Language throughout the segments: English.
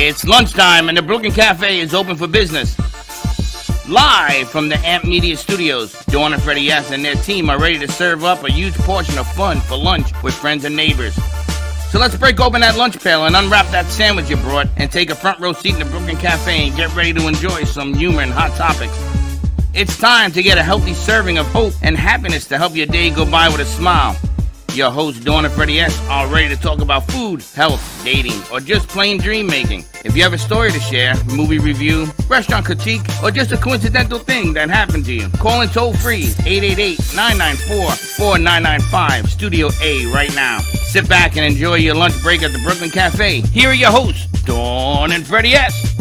It's lunchtime and the Brooklyn Cafe is open for business. Live from the Amp Media Studios, Dawn and Freddie S. and their team are ready to serve up a huge portion of fun for lunch with friends and neighbors. So let's break open that lunch pail and unwrap that sandwich you brought and take a front row seat in the Brooklyn Cafe and get ready to enjoy some humor and hot topics. It's time to get a healthy serving of hope and happiness to help your day go by with a smile. Your hosts, Dawn and Freddie S., are ready to talk about food, health, dating, or just plain dream making. If you have a story to share, movie review, restaurant critique, or just a coincidental thing that happened to you, call in toll free 888-994-4995, Studio A right now. Sit back and enjoy your lunch break at the Brooklyn Cafe. Here are your hosts, Dawn and Freddie S.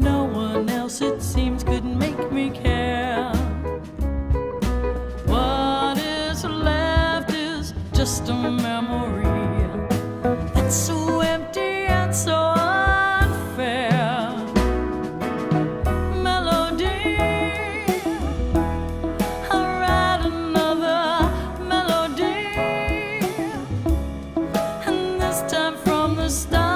No one else, it seems, could make me care. What is left is just a memory that's so empty and so unfair. Melody, I'll write another melody, and this time from the start.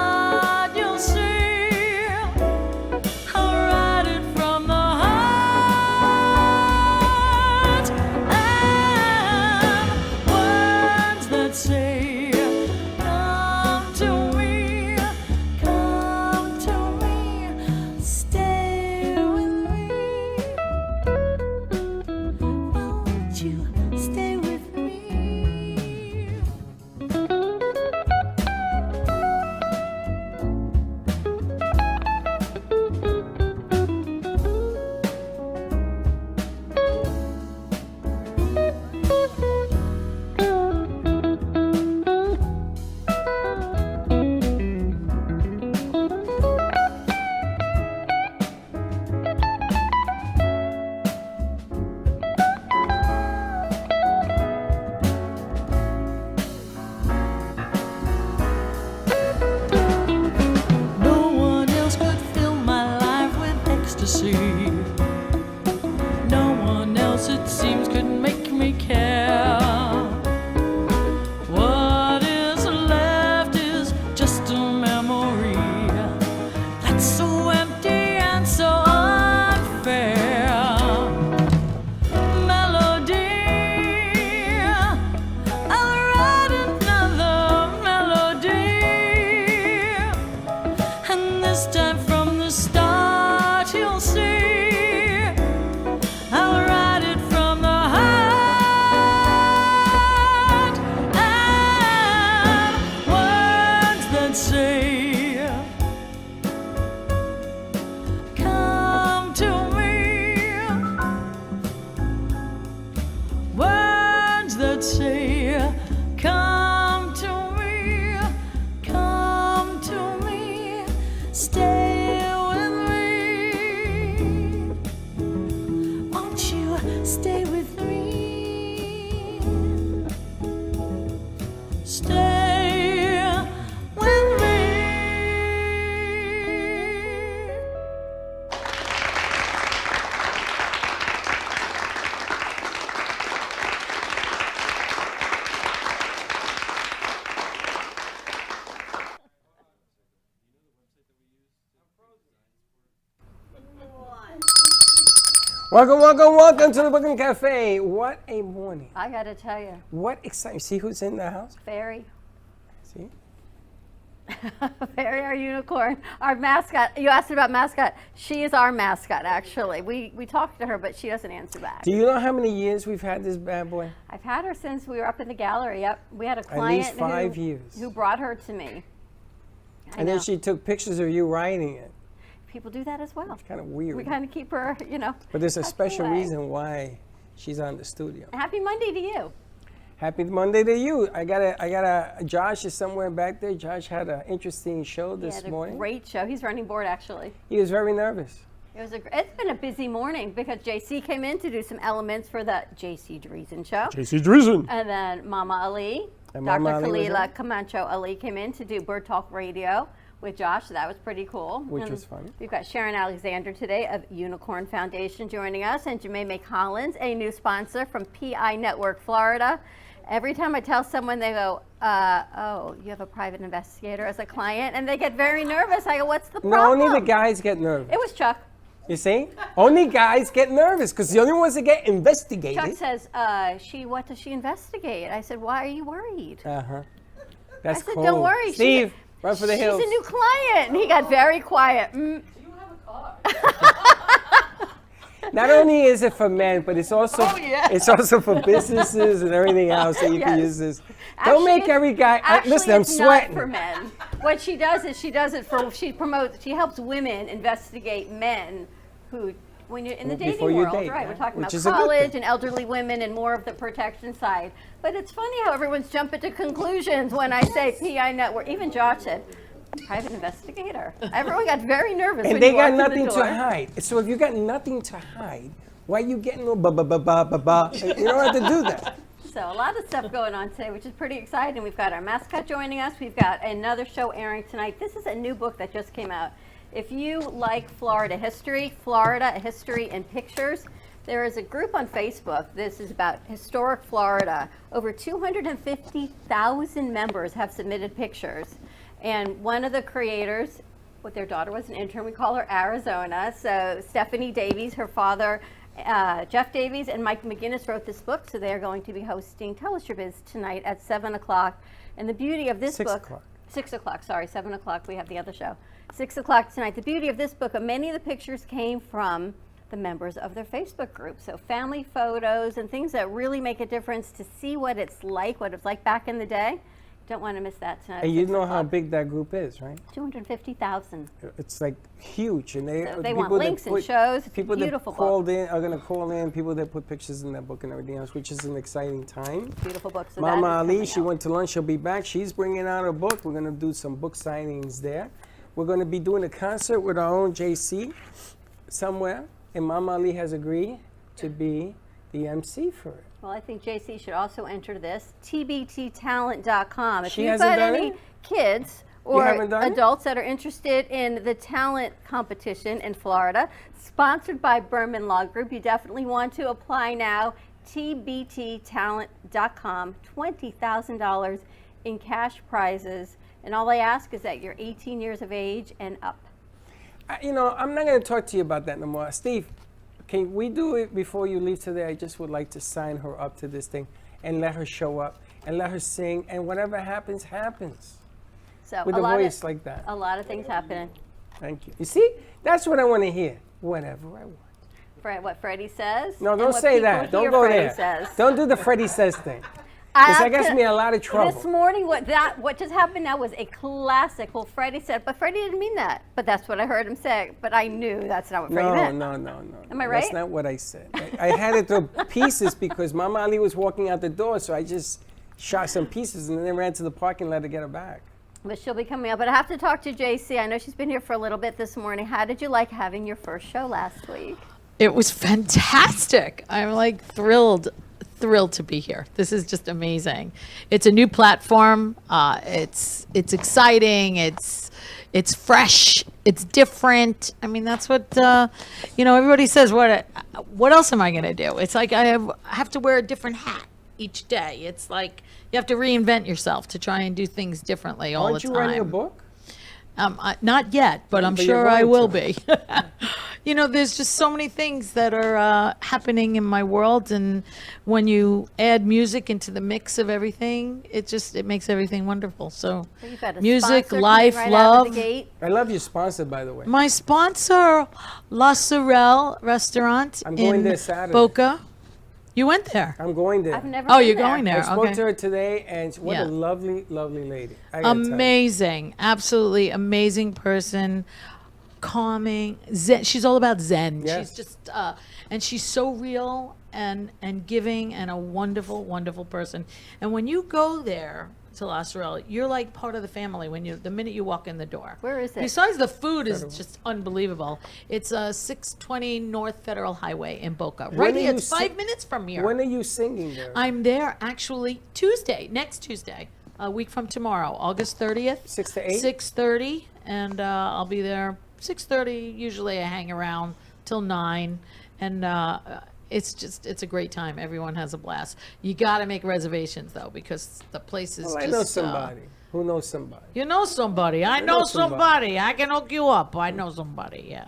No one else, it seems, could make me care. What is left is just a memory that's so empty and so unfair. Melody, I'll write another melody, and this time from the start you'll see. Stay with me. Stay with me. Welcome to the Brooklyn Cafe. What a morning. I gotta tell you. What exciting. See who's in the house? Very. See? Fairy, our unicorn, our mascot. You asked about mascot. She is our mascot, actually. We talked to her, but she doesn't answer back. Do you know how many years we've had this bad boy? I've had her since we were up in the gallery. Yep, we had a At client least 5 years. who brought her to me. And then she took pictures of you riding it. People do that as well. It's kind of weird. We kind of keep her, But there's a tucked special away. reason why she's on the studio. Happy Monday to you. Happy Monday to you. I got a Josh is somewhere back there. Josh had an interesting show He this had a morning. great show. He's running board, actually. He was very nervous. It's been a busy morning because JC came in to do some elements for the JC Dreesen show. JC Dreesen. And then Mama Ali, And Dr. Mama Ali was Kalila on? Camacho Ali came in to do Bird Talk Radio with Josh, so that was pretty cool. Which And was fun. We've got Sharon Alexander today of Unicorn Foundation joining us, and Jemaine Collins, a new sponsor from PI Network Florida. Every time I tell someone, they go, oh, you have a private investigator as a client, and they get very nervous. I go, what's the No, problem? only the guys get nervous. It was Chuck. You see? Only guys get nervous because the only ones that get investigated. Chuck says, what does she investigate? I said, why are you worried? Uh-huh. That's I said, cold. don't worry. Steve, run for the hills. She's a new client. And he got very quiet. Not only is it for men, but it's also yeah. it's also for businesses and everything else that you can Yes. use this. Actually, Don't make every guy. Actually, Listen, I'm it's sweating. not for men. What she does is she helps women investigate men who, when you're in the Before dating you world, date, right? yeah. We're talking Which about is a good college thing. and elderly women and more of the protection side. But it's funny how everyone's jumping to conclusions when I say PI Network. Even Josh said, private investigator. Everyone got very nervous when And they you got walked in nothing the to door. hide. So if you got nothing to hide, why you getting no ba ba ba ba ba ba? You don't have to do that. So a lot of stuff going on today, which is pretty exciting. We've got our mascot joining us. We've got another show airing tonight. This is a new book that just came out. If you like Florida history, Florida History in Pictures, there is a group on Facebook. This is about historic Florida. Over 250,000 members have submitted pictures. And one of the creators, their daughter was an intern, we call her Arizona. So Stephanie Davies, her father, Jeff Davies and Mike McGinnis wrote this book, so they're going to be hosting Tell Us Your Biz tonight at 7 o'clock. And the beauty of this 6 book, o'clock. 6 o'clock, sorry, 7 o'clock, we have the other show. 6 o'clock tonight. The beauty of this book, many of the pictures came from the members of their Facebook group. So family photos and things that really make a difference to see what it's like back in the day. Don't want to miss that tonight. And you know how big that group is, right? 250,000. It's like huge, and So they people want that links and shows. It's a People beautiful that book. called in are going to call in. People that put pictures in that book and everything else, which is an exciting time. Beautiful book. So Mama that is Ali, coming she out. went to lunch. She'll be back. She's bringing out a book. We're going to do some book signings there. We're going to be doing a concert with our own JC somewhere, and Mama Ali has agreed to be the MC for it. Well, I think JC should also enter this, tbttalent.com. If She you've hasn't got done any it? kids or haven't done it? adults that are interested in the talent competition in Florida, sponsored by Berman Law Group, you definitely want to apply now. tbttalent.com, $20,000 in cash prizes. And all I ask is that you're 18 years of age and up. I'm not going to talk to you about that no more. Steve, can we do it before you leave today? I just would like to sign her up to this thing and let her show up and let her sing, and whatever happens, happens. So With a a lot voice of, like that. A lot of things happening. Thank you. You see? That's what I want to hear. Whatever I want. What Freddie says. No, and don't what say people that. Don't hear go Freddie there. Says. Don't do the Freddie says thing. Because that gets me in a lot of trouble. This morning, what just happened now was a classic. Well, Freddie said, but Freddie didn't mean that. But that's what I heard him say. But I knew that's not what Freddie meant. No. Am I That's right? not what I said. I had it to pieces because Mama Ali was walking out the door, so I just shot some pieces and then ran to the parking lot to get her back. But she'll be coming up. But I have to talk to JC. I know she's been here for a little bit this morning. How did you like having your first show last week? It was fantastic. I'm like thrilled to be here. This is just amazing. It's a new platform. It's exciting. It's fresh. It's different. I mean, that's what everybody says. What else am I going to do? It's like I have to wear a different hat each day. It's like you have to reinvent yourself to try and do things differently all Aren't the you time. writing a book? Not yet, but I'm But you're sure I going will to. be. you know, there's just so many things that are happening in my world, and when you add music into the mix of everything, it makes everything wonderful. So, So you've got a music, sponsor coming life, right out of love. the gate. I love your sponsor, by the way. My sponsor, La Sorel Restaurant I'm going in there Saturday. Boca. You went there. I'm going there. I've never Oh, been you're there. going I there. spoke Okay. to her today, and what Yeah. a lovely, lovely lady. I gotta tell you. Amazing, absolutely amazing person, calming. Zen. She's all about Zen. Yes. She's just, and she's so real and giving, and a wonderful, wonderful person. And when you go there to La Sorel, you're like part of the family the minute you walk in the door. Where is it? Besides the food is just unbelievable. It's 620 North Federal Highway in Boca. When Right are here, you it's si- 5 minutes from here. When are you singing there? I'm there actually next Tuesday, a week from tomorrow, August 30th. 6 to 8? 6:30, and I'll be there 6:30. Usually I hang around till 9, and it's a great time. Everyone has a blast. You got to make reservations though, because the place is Well, I just. know somebody. Who knows somebody? You know somebody. I know know somebody. somebody. I can hook you up. I know somebody. Yeah.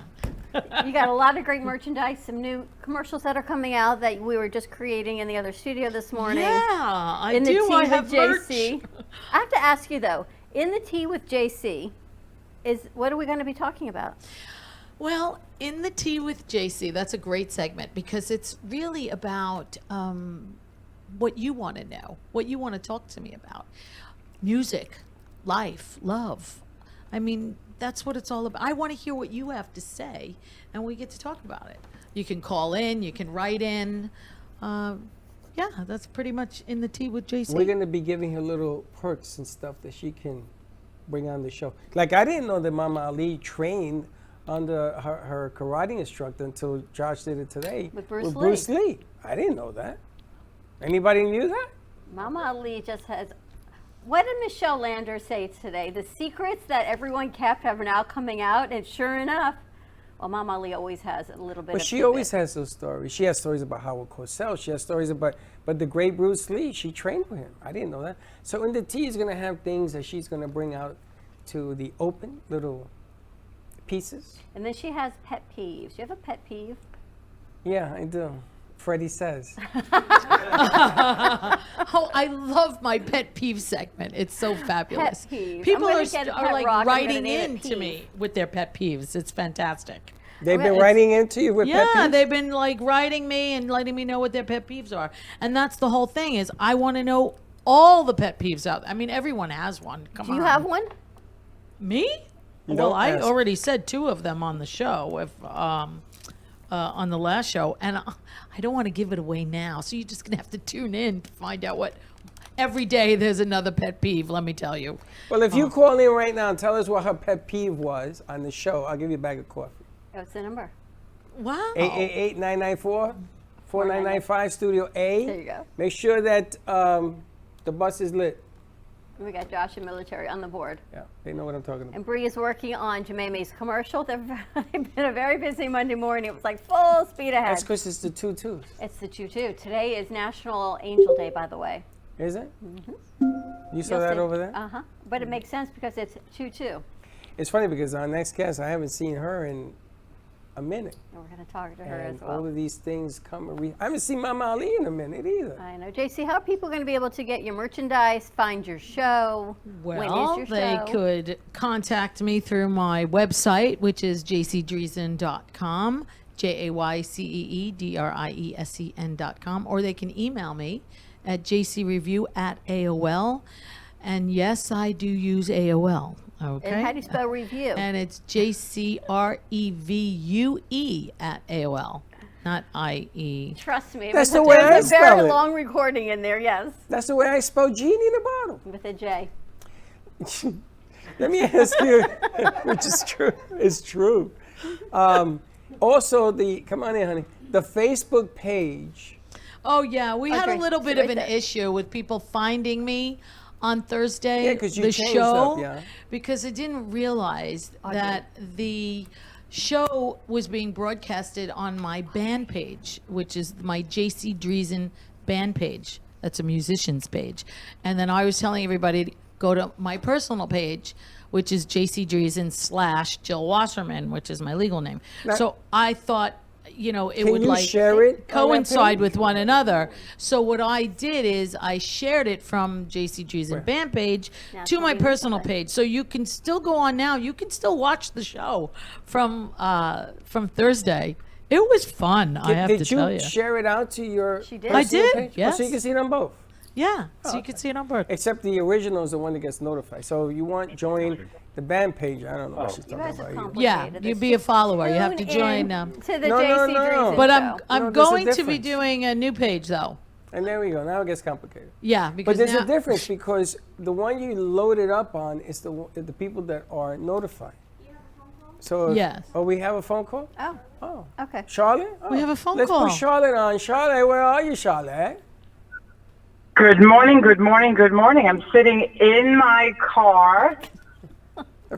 You got a lot of great merchandise, some new commercials that are coming out that we were just creating in the other studio this morning. Yeah, I in the do. tea I with have JC. merch. I have to ask you though, in the tea with JC, what are we going to be talking about? Well, in the tea with JC, that's a great segment because it's really about what you want to know, what you want to talk to me about. Music, life, love. I mean, that's what it's all about. I want to hear what you have to say, and we get to talk about it. You can call in, you can write in. Yeah, that's pretty much in the tea with JC. We're going to be giving her little perks and stuff that she can bring on the show. Like, I didn't know that Mama Ali trained under her karate instructor until Josh did it today. With Bruce Lee. Bruce Lee. I didn't know that. Anybody knew that? Mama Ali just has. What did Michelle Lander say today? The secrets that everyone kept are now coming out, and sure enough, well, Mama Ali always has a little bit But of she always tidbit. has those stories. She has stories about Howard Cosell. She has stories about, but the great Bruce Lee, she trained with him. I didn't know that. So in the tea is going to have things that she's going to bring out to the open, little pieces. And then she has pet peeves. Do you have a pet peeve? Yeah, I do. Freddie says. Oh, I love my pet peeve segment. It's so fabulous. peeves. People I'm gonna are, get a are pet like rock, I'm gonna writing name it in to peeve. me with their pet peeves. It's fantastic. They've Well, been it's- writing into you with pet Yeah, peeves? they've been like writing me and letting me know what their pet peeves are. And that's the whole thing is I want to know all the pet peeves out. I mean, everyone has one. Come Do on. you have one? Me? You Well, don't I ask. already said 2 of them on the show, on the last show, and I don't want to give it away now. So you're just gonna have to tune in to find out what. Every day there's another pet peeve. Let me tell you. Well, if you call in right now and tell us what her pet peeve was on the show, I'll give you a bag of coffee. What's the number? Wow. 888-994-4995, Studio A. There you go. Make sure that the bus is lit. We got Josh and Military on the board. Yeah, they know what I'm talking about. And Bree is working on Jemaime's commercial. They've been a very busy Monday morning. It was like full speed ahead. That's because it's the 2-2s. It's the 2-2. Today is National Angel Day, by the way. Is it? Mm-hmm. You saw You'll that see. over there? Uh-huh. But it makes sense because it's 2-2. It's funny because our next guest, I haven't seen her in a minute. And we're going to talk to her And as all well. of these things come. I haven't seen Mama Ali in a minute either. I know. JC, how are people going to be able to get your merchandise, find your show? Well, when is your they show? could contact me through my website, which is jcdreesen.com, JAYCEEDRIESEN.com, or they can email me at jcreview@AOL. And yes, I do use AOL. Okay. And how do you spell review? And it's JCREVUE@AOL, not IE. Trust me. That's it was the way I there's a very spell it. long recording in there, yes, That's the way I spell genie in a bottle. with a J. Let me ask you, which is true. It's true. Also, come on in, honey. The Facebook page. Oh yeah, we had a Okay, little it's bit right of an there. issue with people finding me on Thursday, Yeah, 'cause you the changed show, up, yeah. because I didn't realize that the show was being broadcasted on my band page, which is my JC Dreesen band page. That's a musician's page. And then I was telling everybody, go to my personal page, which is JC Dreesen / Jill Wasserman, which is my legal name. So I thought, you know, it Can would you like share it on that coincide page? with one another. So what I did is I shared it from JC Dreesen band page to my personal page. So you can still go on now. You can still watch the show from Thursday. It was fun, I have to tell you. Did you share it out to your She did. personal I did, page? Oh, yes. so you can see it on both. Yeah, so you can see it on board. Except the original is the one that gets notified. So you want join the band page. I don't know what she's You talking guys are about. complicated. Yeah, you'd be a follower. You have to Tune join. in to the No, JC no, no. Dreesen But show. I'm No, I'm there's a going to be difference. doing a new page though. And there we go. Now it gets complicated. Yeah, because But there's now, a difference because the one you load it up on is the people that are notified. So Yes. Oh, we have a phone call? Oh, Oh. okay. Charlotte? We Oh. have a phone Let's call. put Charlotte on. Charlotte, where are you, Charlotte? Good morning, good morning, good morning. I'm sitting in my car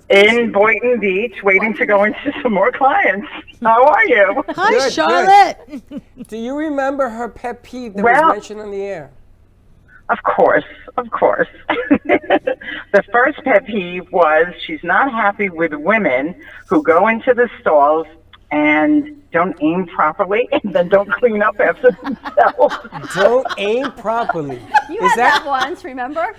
in Boynton Beach waiting to go into some more clients. How are you? hi Good, Charlotte. Do you remember her pet peeve that Well- was mentioned on the air? Of course, of course. The first pet peeve was she's not happy with women who go into the stalls and don't aim properly and then don't clean up after themselves. Don't aim properly. You Is had that that once, remember?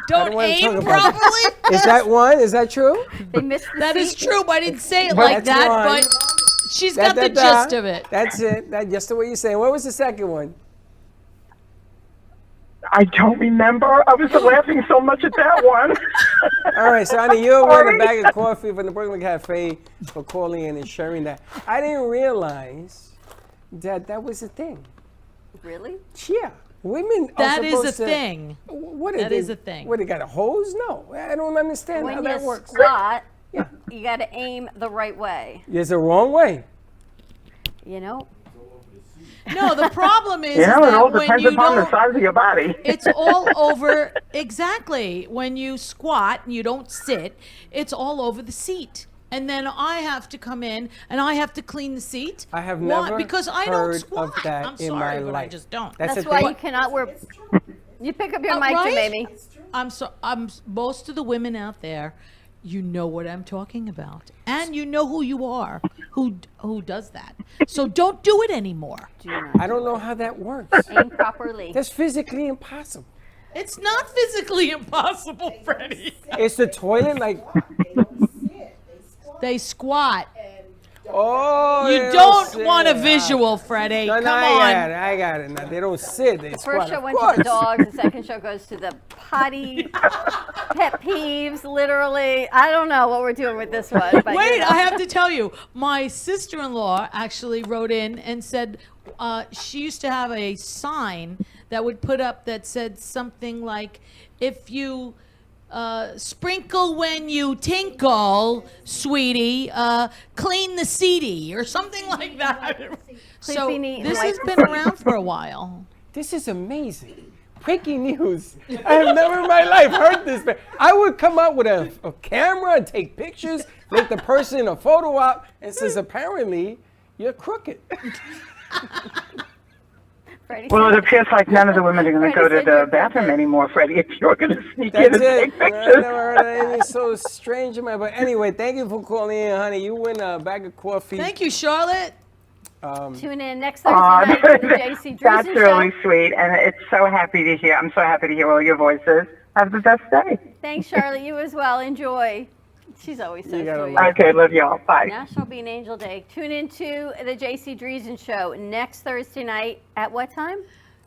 Don't wanna aim talk about properly. is that one? Is that true? They missed the That is seat. true, but I didn't say it like That's that. one. But she's got the Da-da-da. gist of it. That's it. That's just the way you say it. What was the second one? I don't remember. I was laughing so much at that one. All right, Sonny, you'll win a Sorry. bag of coffee from the Brooklyn Cafe for calling in and sharing that. I didn't realize that that was a thing. Really? Yeah, women are That is a supposed to- thing. What That is a thing. What, they got a hose? No, I don't understand how When that you works. squat, Yeah. you got to aim the right way. There's a wrong way. You know? No, the problem is, You know, it that all when depends you upon the don't, size of your body. it's all over. Exactly. When you squat and you don't sit, it's all over the seat. And then I have to come in and I have to clean the seat. I have Why? never Because I don't heard squat. of that I'm in sorry, my but I life. just don't. That's That's the why thing. you cannot wear. You pick up your mic, right? Jamie. Most of the women out there, you know what I'm talking about, and you know who you are, who does that. So don't do it anymore. Do not I don't know how that works. aim properly. That's physically impossible. It's not physically impossible, Freddie. It's the toilet, like, They squat. oh. You they don't sit. want a visual, Freddie. No, Come no, on. I got it. No, they don't sit. They First squat. show Of went to the course. dogs. The second show goes to the potty pet peeves. Literally, I don't know what we're doing with this one. But Wait, you know. I have to tell you, my sister-in-law actually wrote in and said she used to have a sign that would put up that said something like, if you sprinkle when you tinkle, sweetie, clean the seedy, or something like that. So be neat and this white. has been around for a while. This is amazing. Breaking news. I have never in my life heard this. I would come out with a camera and take pictures, make the person a photo op, and says, apparently, you're crooked. Freddie Well, said- it appears like none of the women are going to go to Freddie said you're the bathroom anymore, Freddie, if you're going to sneak in That's and it. take I pictures. never heard of anything so strange in my. But anyway, thank you for calling in, honey. You win a bag of coffee. Thank you, Charlotte. Tune in next Thursday night to the JC Dreesen That's really show. sweet, and it's so happy to hear. I'm so happy to hear all your voices. Have the best day. Thanks, Charlotte. You as well. Enjoy. She's always so You gotta sweet. love Okay, love y'all. Bye. National Bean Angel Day. Tune in to the JC Dreesen show next Thursday night at what time?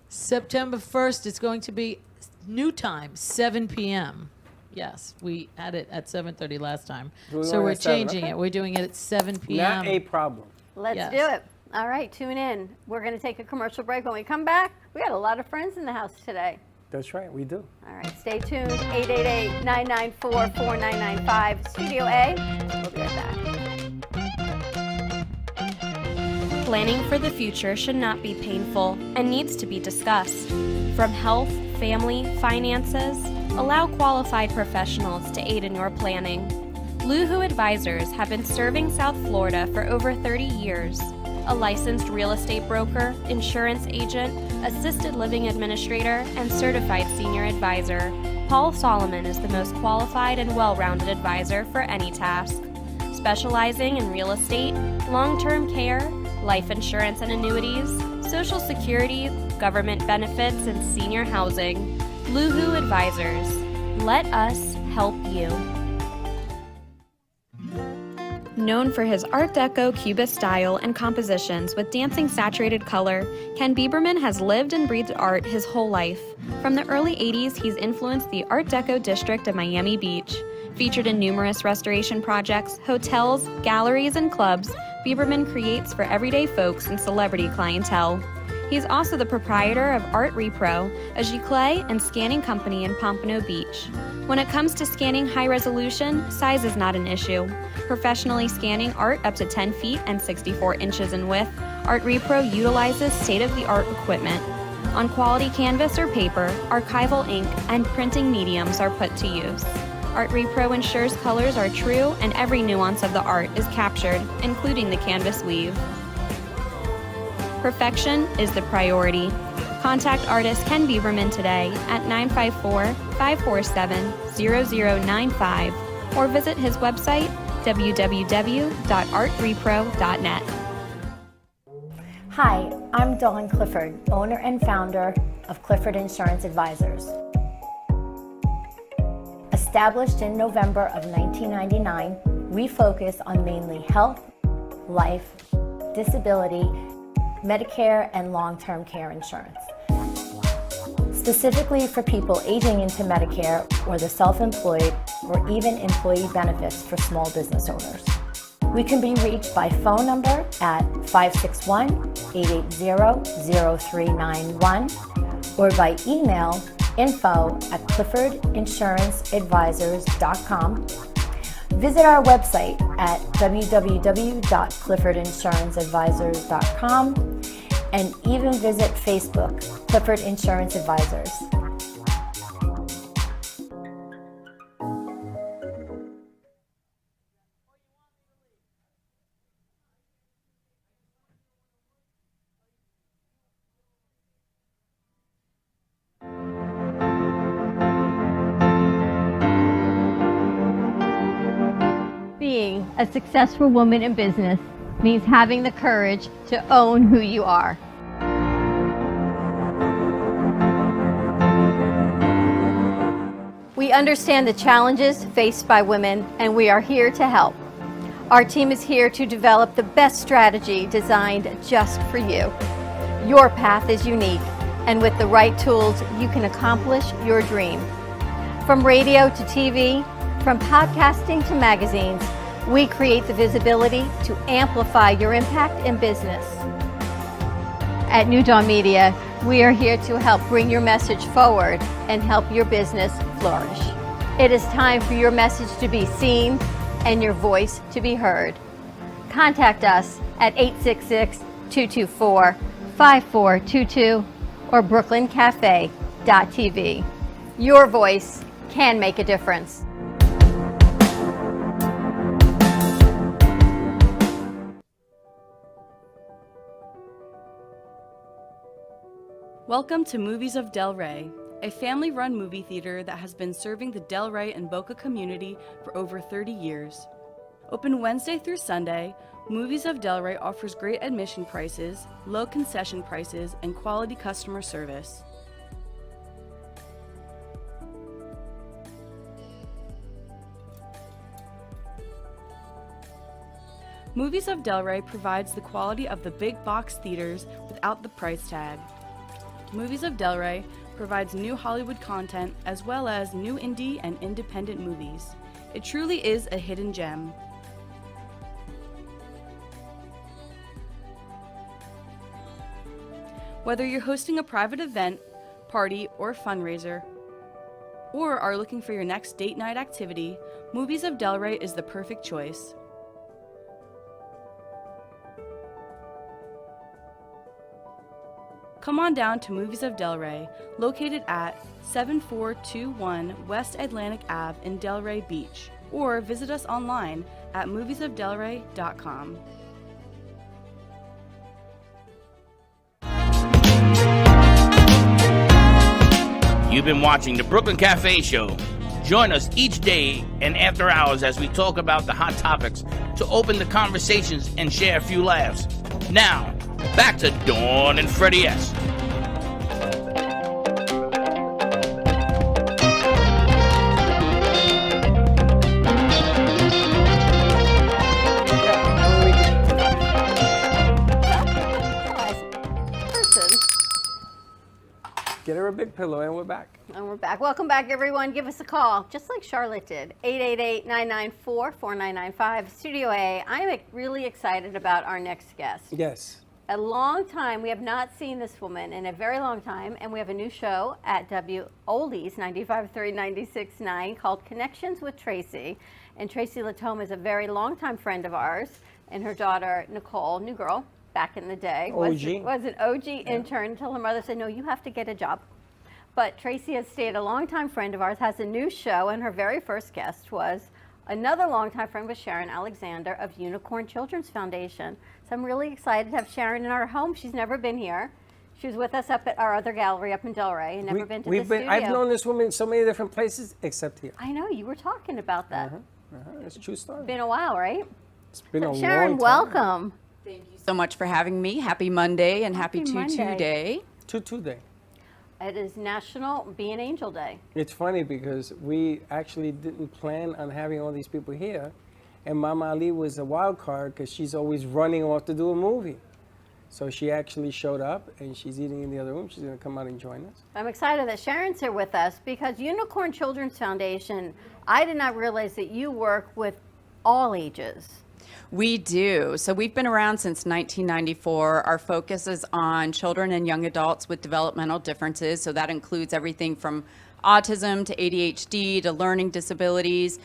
September 1st, it's going to be new time, 7 p.m. Yes, we had it at 7:30 last time. We're So going we're at 7, changing okay. it. We're doing it at 7 p.m. Not a problem. Let's Yes. do it. All right, tune in. We're going to take a commercial break. When we come back, we got a lot of friends in the house today. That's right. We do. All right, stay tuned. 888-994-4995, Studio A. We'll be right back. Planning for the future should not be painful and needs to be discussed. From health, family, finances, allow qualified professionals to aid in your planning. Luhu Advisors have been serving South Florida for over 30 years. A licensed real estate broker, insurance agent, assisted living administrator, and certified senior advisor. Paul Solomon is the most qualified and well-rounded advisor for any task. Specializing in real estate, long-term care, life insurance and annuities, Social Security, government benefits, and senior housing, Luhu Advisors. Let us help you. Known for his Art Deco Cubist style and compositions with dancing saturated color, Ken Bieberman has lived and breathed art his whole life. From the early 80s, he's influenced the Art Deco district of Miami Beach. Featured in numerous restoration projects, hotels, galleries, and clubs, Bieberman creates for everyday folks and celebrity clientele. He's also the proprietor of Art Repro, a giclée and scanning company in Pompano Beach. When it comes to scanning high resolution, size is not an issue. Professionally scanning art up to 10 feet and 64 inches in width, Art Repro utilizes state-of-the-art equipment. On quality canvas or paper, archival ink and printing mediums are put to use. Art Repro ensures colors are true and every nuance of the art is captured, including the canvas weave. Perfection is the priority. Contact artist Ken Bieberman today at 954-547-0095 or visit his website www.artrepro.net. Hi, I'm Dawn Clifford, owner and founder of Clifford Insurance Advisors. Established in November of 1999, we focus on mainly health, life, disability, Medicare, and long-term care insurance. Specifically for people aging into Medicare or the self-employed or even employee benefits for small business owners. We can be reached by phone number at 561-880-0391 or by email info@cliffordinsuranceadvisors.com. Visit our website at www.cliffordinsuranceadvisors.com and even visit Facebook, Clifford Insurance Advisors. Being a successful woman in business means having the courage to own who you are. We understand the challenges faced by women, and we are here to help. Our team is here to develop the best strategy designed just for you. Your path is unique, and with the right tools, you can accomplish your dream. From radio to TV, from podcasting to magazines, we create the visibility to amplify your impact in business. At New Dawn Media, we are here to help bring your message forward and help your business flourish. It is time for your message to be seen and your voice to be heard. Contact us at 866-224-5422 or brooklyncafe.tv. Your voice can make a difference. Welcome to Movies of Del Rey, a family-run movie theater that has been serving the Del Rey and Boca community for over 30 years. Open Wednesday through Sunday, Movies of Del Rey offers great admission prices, low concession prices, and quality customer service. Movies of Del Rey provides the quality of the big box theaters without the price tag. Movies of Del Rey provides new Hollywood content as well as new indie and independent movies. It truly is a hidden gem. Whether you're hosting a private event, party, or fundraiser, or are looking for your next date night activity, Movies of Del Rey is the perfect choice. Come on down to Movies of Del Rey, located at 7421 West Atlantic Ave in Del Rey Beach, or visit us online at moviesofdelrey.com. You've been watching the Brooklyn Cafe Show. Join us each day and after hours as we talk about the hot topics to open the conversations and share a few laughs. Now, back to Dawn and Freddie S. Get her a big pillow, and we're back. And we're back. Welcome back, everyone. Give us a call, just like Charlotte did. 888-994-4995, Studio A. I'm really excited about our next guest. Yes. A long time, we have not seen this woman in a very long time, and we have a new show at Oldies 95.3, 96.9 called Connections with Tracy. And Tracy Latome is a very long-time friend of ours, and her daughter, Nicole, new girl, back in the day, was an OG intern until her mother said, no, you have to get a job. But Tracy has stayed a longtime friend of ours, has a new show, and her very first guest was another longtime friend, was Sharon Alexander of Unicorn Children's Foundation. So I'm really excited to have Sharon in our home. She's never been here. She was with us up at our other gallery up in Delray and never been to the studio. I've known this woman in so many different places except here. I know, you were talking about that. It's a true story. Been a while, right? It's been a Sharon, long time. welcome. Thank you so much for having me. Happy Monday and happy Tutu Day. Tutu Day. It is National Be an Angel Day. It's funny because we actually didn't plan on having all these people here, and Mama Ali was a wild card because she's always running off to do a movie. So she actually showed up, and she's eating in the other room. She's going to come out and join us. I'm excited that Sharon's here with us because Unicorn Children's Foundation, I did not realize that you work with all ages. We do. So we've been around since 1994. Our focus is on children and young adults with developmental differences. So that includes everything from autism to ADHD to learning disabilities.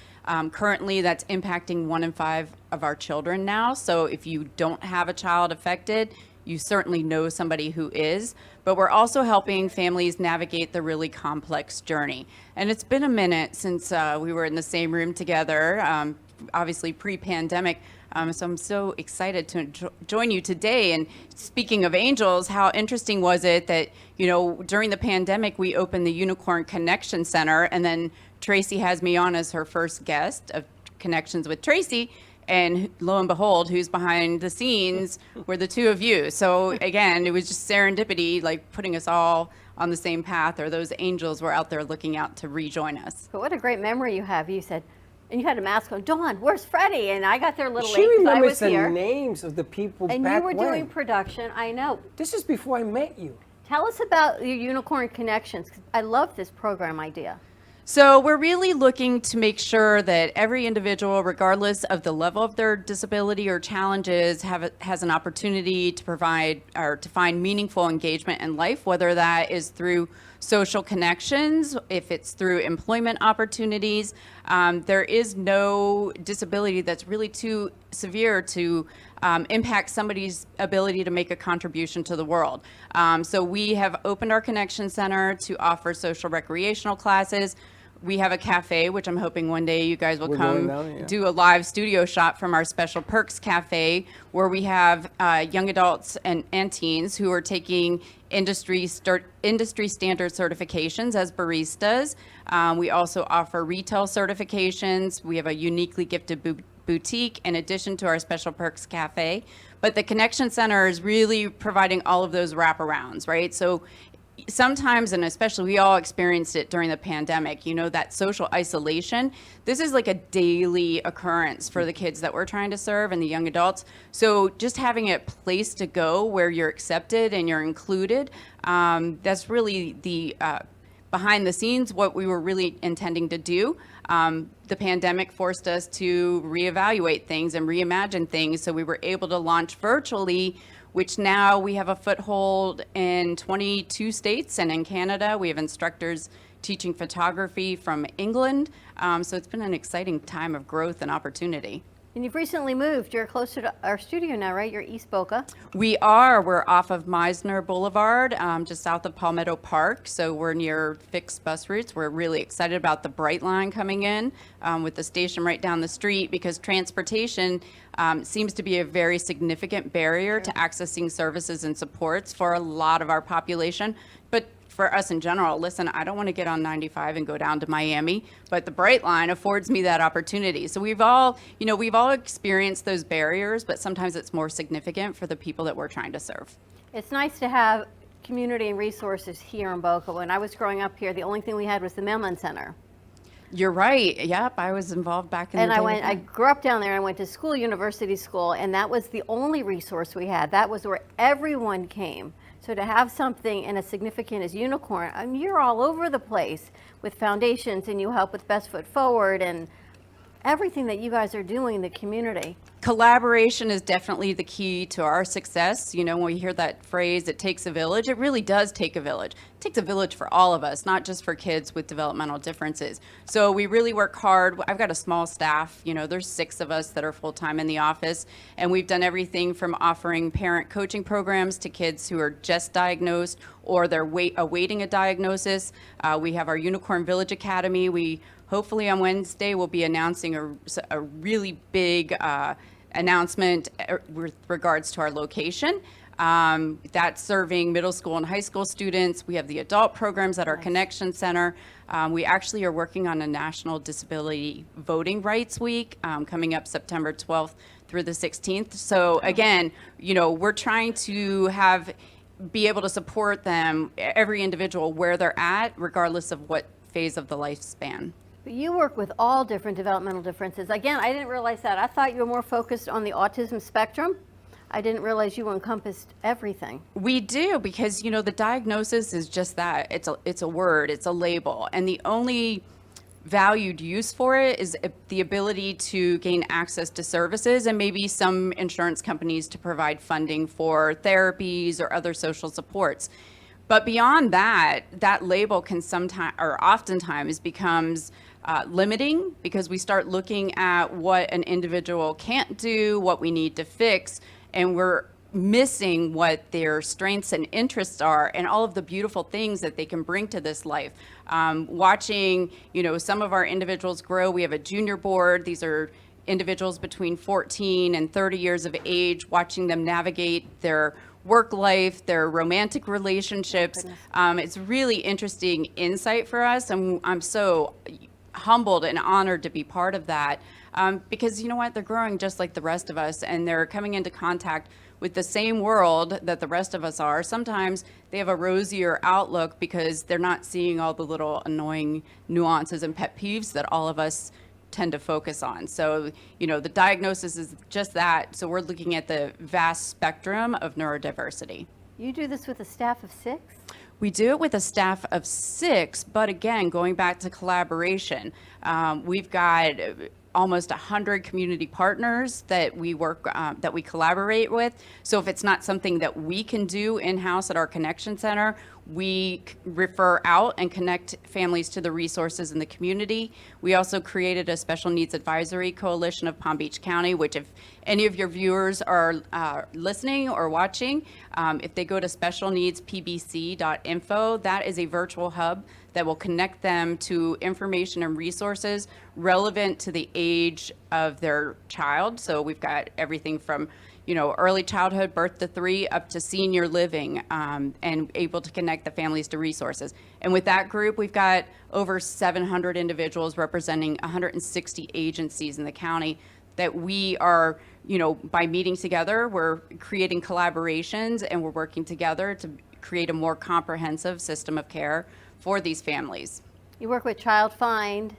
Currently, that's impacting 1 in 5 of our children now. So if you don't have a child affected, you certainly know somebody who is. But we're also helping families navigate the really complex journey. And it's been a minute since we were in the same room together, obviously pre-pandemic. So I'm so excited to join you today. And speaking of angels, how interesting was it that, during the pandemic, we opened the Unicorn Connection Center, and then Tracy has me on as her first guest of Connections with Tracy. And lo and behold, who's behind the scenes were the two of you. So again, it was just serendipity, like putting us all on the same path, or those angels were out there looking out to rejoin us. But what a great memory you have. You said, and you had a mask on, Dawn, where's Freddie? And I got there a little late because I was here. She remembers the names of the people and back you were when. doing production, I know. This is before I met you. Tell us about your Unicorn Connections. I love this program idea. So we're really looking to make sure that every individual, regardless of the level of their disability or challenges, has an opportunity to provide or to find meaningful engagement in life, whether that is through social connections, if it's through employment opportunities. There is no disability that's really too severe to impact somebody's ability to make a contribution to the world. So we have opened our Connection Center to offer social recreational classes. We have a cafe, which I'm hoping one day you guys will come do a live studio shot from our Special Perks Cafe, where we have young adults and teens who are taking industry standard certifications as baristas. We also offer retail certifications. We have a uniquely gifted boutique in addition to our Special Perks Cafe. But the Connection Center is really providing all of those wraparounds, right? So sometimes, and especially we all experienced it during the pandemic, that social isolation. This is like a daily occurrence for the kids that we're trying to serve and the young adults. So just having a place to go where you're accepted and you're included, that's really the behind the scenes what we were really intending to do. The pandemic forced us to reevaluate things and reimagine things, so we were able to launch virtually, which now we have a foothold in 22 states, and in Canada we have instructors teaching photography from England. So it's been an exciting time of growth and opportunity. And you've recently moved. You're closer to our studio now, right? You're East Boca. We are. We're off of Meisner Boulevard, just south of Palmetto Park. So we're near fixed bus routes. We're really excited about the Bright Line coming in with the station right down the street, because transportation seems to be a very significant barrier to accessing services and supports for a lot of our population. But for us in general, listen, I don't want to get on 95 and go down to Miami, but the Bright Line affords me that opportunity. So we've all experienced those barriers, but sometimes it's more significant for the people that we're trying to serve. It's nice to have community and resources here in Boca. When I was growing up here, the only thing we had was the Mailman Center. You're right. Yep, I was involved back in the day. I grew up down there. I went to school, university school, and that was the only resource we had. That was where everyone came. So to have something and as significant as Unicorn, I mean, you're all over the place with foundations, and you help with Best Foot Forward and everything that you guys are doing in the community. Collaboration is definitely the key to our success. You know, when we hear that phrase, it takes a village, it really does take a village. It takes a village for all of us, not just for kids with developmental differences. So we really work hard. I've got a small staff, you know, there's 6 of us that are full-time in the office, and we've done everything from offering parent coaching programs to kids who are just diagnosed or they're awaiting a diagnosis. We have our Unicorn Village Academy. We hopefully on Wednesday we'll be announcing a really big announcement with regards to our location. That's serving middle school and high school students. We have the adult programs at our Connection Center. We actually are working on a National Disability Voting Rights Week coming up September 12th through the 16th. So again, you know, we're trying to be able to support them, every individual where they're at, regardless of what phase of the lifespan. But you work with all different developmental differences. Again, I didn't realize that. I thought you were more focused on the autism spectrum. I didn't realize you encompassed everything. We do, because, you know, the diagnosis is just that. It's a word, it's a label. And the only valued use for it is the ability to gain access to services, and maybe some insurance companies to provide funding for therapies or other social supports. But beyond that, that label can sometimes, or oftentimes, becomes limiting, because we start looking at what an individual can't do, what we need to fix, and we're missing what their strengths and interests are and all of the beautiful things that they can bring to this life. Watching, you know, some of our individuals grow. We have a junior board. These are individuals between 14 and 30 years of age, watching them navigate their work life, their romantic relationships. It's really interesting insight for us, and I'm so humbled and honored to be part of that, because you know what, they're growing just like the rest of us, and they're coming into contact with the same world that the rest of us are. Sometimes they have a rosier outlook because they're not seeing all the little annoying nuances and pet peeves that all of us tend to focus on. So, you know, the diagnosis is just that. So we're looking at the vast spectrum of neurodiversity. You do this with a staff of 6? We do it with a staff of 6, but again, going back to collaboration, we've got almost 100 community partners that we work, that we collaborate with. So if it's not something that we can do in-house at our Connection Center, we refer out and connect families to the resources in the community. We also created a Special Needs Advisory Coalition of Palm Beach County, which if any of your viewers are listening or watching, if they go to specialneedspbc.info, that is a virtual hub that will connect them to information and resources relevant to the age of their child. So we've got everything from, you know, early childhood, birth to 3, up to senior living, and able to connect the families to resources. And with that group, we've got over 700 individuals representing 160 agencies in the county that we are, you know, by meeting together, we're creating collaborations, and we're working together to create a more comprehensive system of care for these families. You work with Child Find.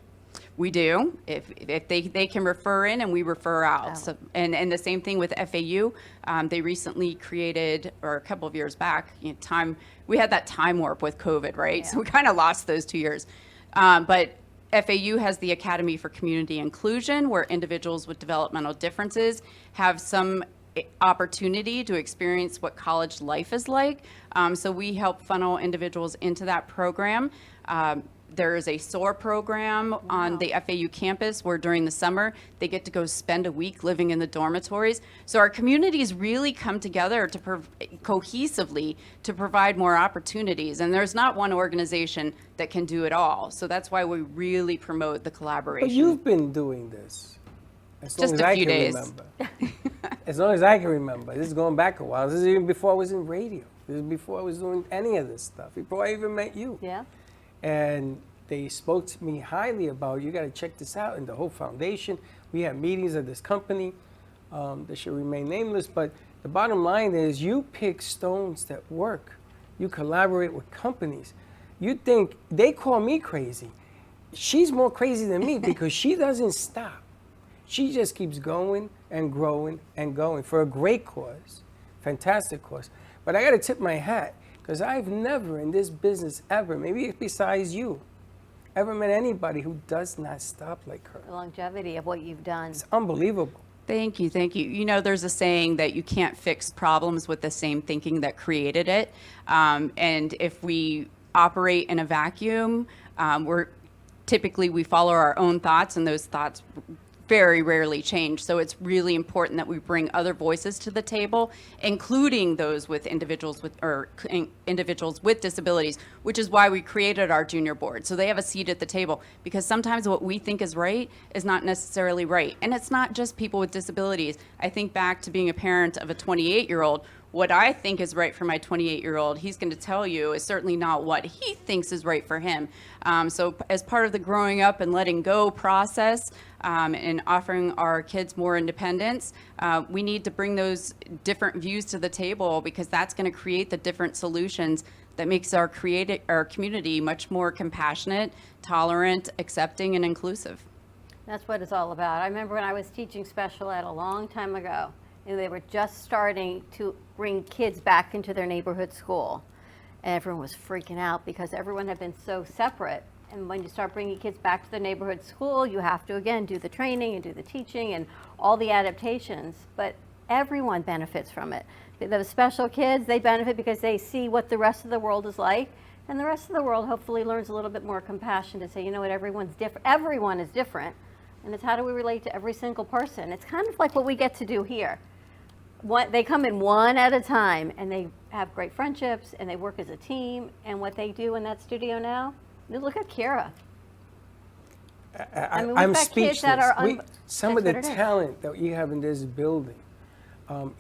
We do. If they can refer in, and we refer out. Oh. So, and the same thing with FAU. They recently created, or a couple of years back, you know, we had that time warp with COVID, right? Yeah. So we kind of lost those 2 years. But FAU has the Academy for Community Inclusion, where individuals with developmental differences have some opportunity to experience what college life is like. So we help funnel individuals into that program. There is a SOAR program on the FAU campus where during the summer they get to go spend a week living in the dormitories. So our communities really come together to cohesively to provide more opportunities. And there's not one organization that can do it all. So that's why we really promote the collaboration. But you've been doing this as long Just as a I few can days. remember. As long as I can remember. This is going back a while. This is even before I was in radio. This is before I was doing any of this stuff, before I even met you. Yeah. And they spoke to me highly about, you got to check this out, and the whole foundation. We had meetings of this company that should remain nameless, but the bottom line is you pick stones that work. You collaborate with companies. You think, they call me crazy. She's more crazy than me because she doesn't stop. She just keeps going and growing and going for a great cause, fantastic cause. But I got to tip my hat because I've never in this business ever, maybe besides you, ever met anybody who does not stop like her. The longevity of what you've done. It's unbelievable. Thank you, thank you. You know, there's a saying that you can't fix problems with the same thinking that created it. And if we operate in a vacuum, we follow our own thoughts, and those thoughts very rarely change. So it's really important that we bring other voices to the table, including those with individuals with disabilities, which is why we created our junior board. So they have a seat at the table, because sometimes what we think is right is not necessarily right. And it's not just people with disabilities. I think back to being a parent of a 28-year-old. What I think is right for my 28-year-old, he's going to tell you, is certainly not what he thinks is right for him. So as part of the growing up and letting go process, and offering our kids more independence, we need to bring those different views to the table, because that's going to create the different solutions that makes our community much more compassionate, tolerant, accepting, and inclusive. That's what it's all about. I remember when I was teaching special ed a long time ago, and they were just starting to bring kids back into their neighborhood school. And everyone was freaking out because everyone had been so separate. And when you start bringing kids back to the neighborhood school, you have to, again, do the training and do the teaching and all the adaptations. But everyone benefits from it. The special kids, they benefit because they see what the rest of the world is like. And the rest of the world hopefully learns a little bit more compassion to say, you know what, everyone's different. Everyone is different. And it's how do we relate to every single person. It's kind of like what we get to do here. They come in one at a time, and they have great friendships, and they work as a team. And what they do in that studio now, look at Kira. I mean, we've I'm got kids that speechless. are Some that's of the what it is. talent that you have in this building,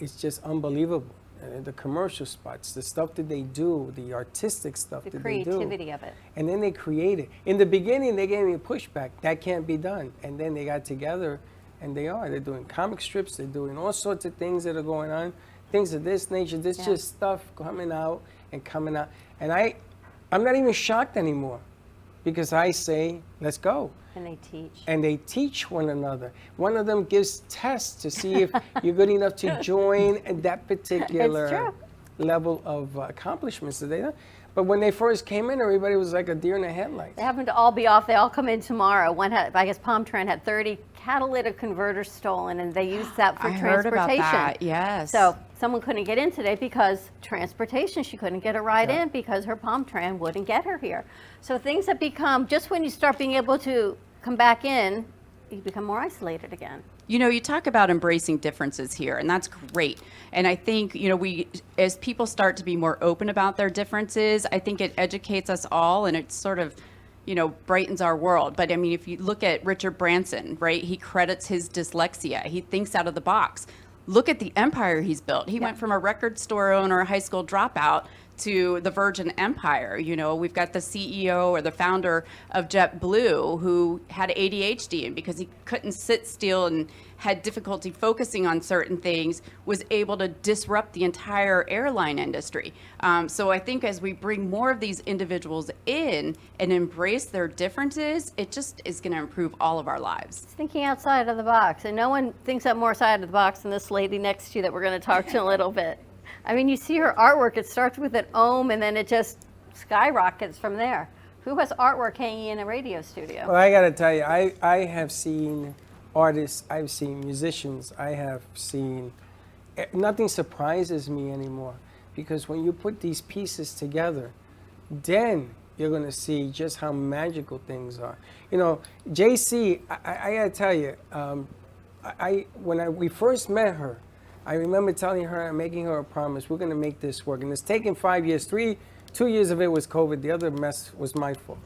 it's just unbelievable. The commercial spots, the stuff that they do, the artistic stuff The that they do. creativity of it. And then they create it. In the beginning, they gave me a pushback. That can't be done. And then they got together, and they're doing comic strips. They're doing all sorts of things that are going on, things of this nature. There's just stuff coming out and coming out. And I'm not even shocked anymore, because I say, let's go. And they teach. And they teach one another. One of them gives tests to see if you're good enough to join that particular level of accomplishments that they have. But when they first came in, everybody was like a deer in the headlights. They happen to all be off. They all come in tomorrow. One had, I guess, Palmtran had 30 catalytic converters stolen, and they used that for I heard transportation. about that, yes. So someone couldn't get in today because transportation. She couldn't get a ride in because her Palmtran wouldn't get her here. So things have become, just when you start being able to come back in, you become more isolated again. You know, you talk about embracing differences here, and that's great. And I think, you know, as people start to be more open about their differences, I think it educates us all, and it sort of, you know, brightens our world. But I mean, if you look at Richard Branson, right, he credits his dyslexia. He thinks out of the box. Look at the empire he's built. He went from a record store owner, a high school dropout, to the Virgin Empire. You know, we've got the CEO or the founder of JetBlue who had ADHD, and because he couldn't sit still and had difficulty focusing on certain things, was able to disrupt the entire airline industry. So I think as we bring more of these individuals in and embrace their differences, it just is going to improve all of our lives. Thinking outside of the box, and no one thinks up more side of the box than this lady next to you that we're going to talk to in a little bit. I mean, you see her artwork, it starts with an ohm and then it just skyrockets from there. Who has artwork hanging in a radio studio? Well, I got to tell you, I have seen artists, I've seen musicians, I have seen, nothing surprises me anymore, because when you put these pieces together, then you're going to see just how magical things are. You know, JC, I got to tell you, when we first met her, I remember telling her and making her a promise, we're going to make this work. And it's taken 5 years. 2 years of it was COVID. The other mess was my fault.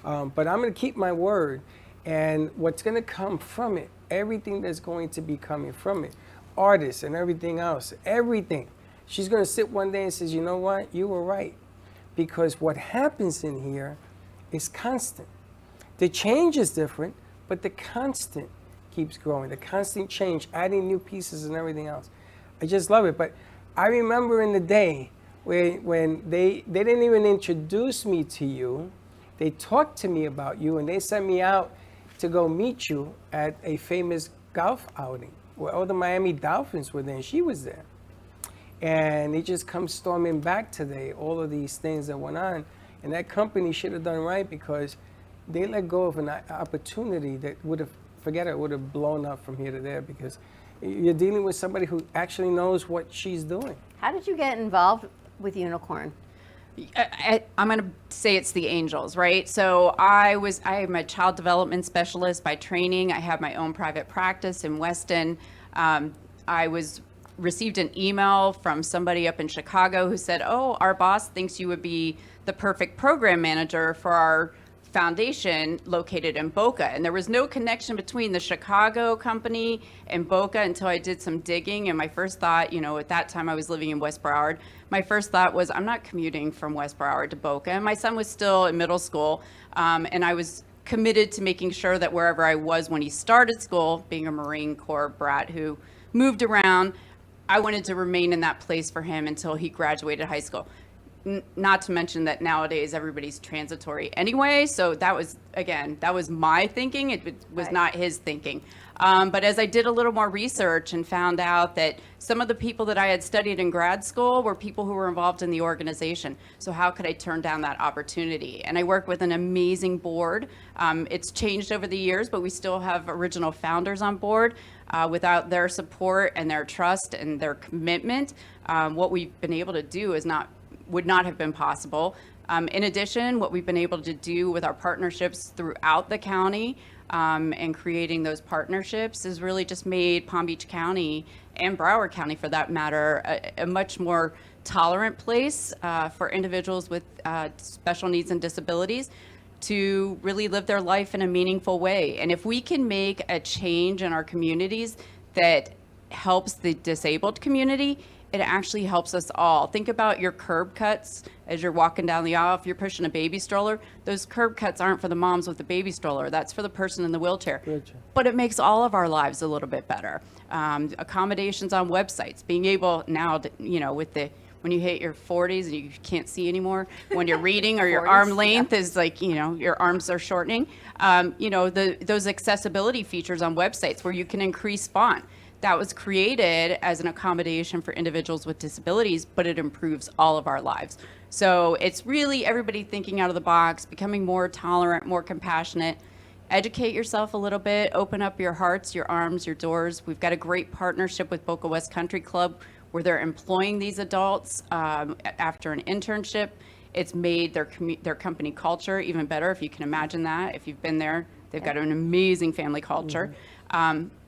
But I'm going to keep my word. And what's going to come from it, everything that's going to be coming from it, artists and everything else, everything, She's going to sit one day and says, you know what, you were right. Because what happens in here is constant. The change is different, but the constant keeps growing. The constant change, adding new pieces and everything else. I just love it. But I remember in the day when they didn't even introduce me to you. They talked to me about you, and they sent me out to go meet you at a famous golf outing where all the Miami Dolphins were there, and she was there. And it just comes storming back today, all of these things that went on. And that company should have done right, because they let go of an opportunity that would have, forget it, would have blown up from here to there, because you're dealing with somebody who actually knows what she's doing. How did you get involved with Unicorn? I'm going to say it's the angels, right? So I am a child development specialist by training. I have my own private practice in Weston. I received an email from somebody up in Chicago who said, oh, our boss thinks you would be the perfect program manager for our foundation located in Boca. And there was no connection between the Chicago company and Boca until I did some digging. And my first thought, at that time I was living in West Broward, my first thought was, I'm not commuting from West Broward to Boca. And my son was still in middle school. And I was committed to making sure that wherever I was when he started school, being a Marine Corps brat who moved around, I wanted to remain in that place for him until he graduated high school. Not to mention that nowadays everybody's transitory anyway. So that was my thinking. It was not his thinking. But as I did a little more research and found out that some of the people that I had studied in grad school were people who were involved in the organization. So how could I turn down that opportunity? And I work with an amazing board. It's changed over the years, but we still have original founders on board. Without their support and their trust and their commitment, what we've been able to do would not have been possible. In addition, what we've been able to do with our partnerships throughout the county and creating those partnerships has really just made Palm Beach County and Broward County, for that matter, a much more tolerant place for individuals with special needs and disabilities to really live their life in a meaningful way. And if we can make a change in our communities that helps the disabled community, it actually helps us all. Think about your curb cuts as you're walking down the aisle. If you're pushing a baby stroller, those curb cuts aren't for the moms with the baby stroller. That's for the person in the wheelchair. But it makes all of our lives a little bit better. Accommodations on websites, being able now, when you hit your 40s and you can't see anymore, when you're reading or your 40s, arm length is like, your arms are shortening. Those accessibility features on websites where you can increase font. That was created as an accommodation for individuals with disabilities, but it improves all of our lives. So it's really everybody thinking out of the box, becoming more tolerant, more compassionate. Educate yourself a little bit, open up your hearts, your arms, your doors. We've got a great partnership with Boca West Country Club where they're employing these adults after an internship. It's made their company culture even better, if you can imagine that. If you've been there, they've got an amazing family culture.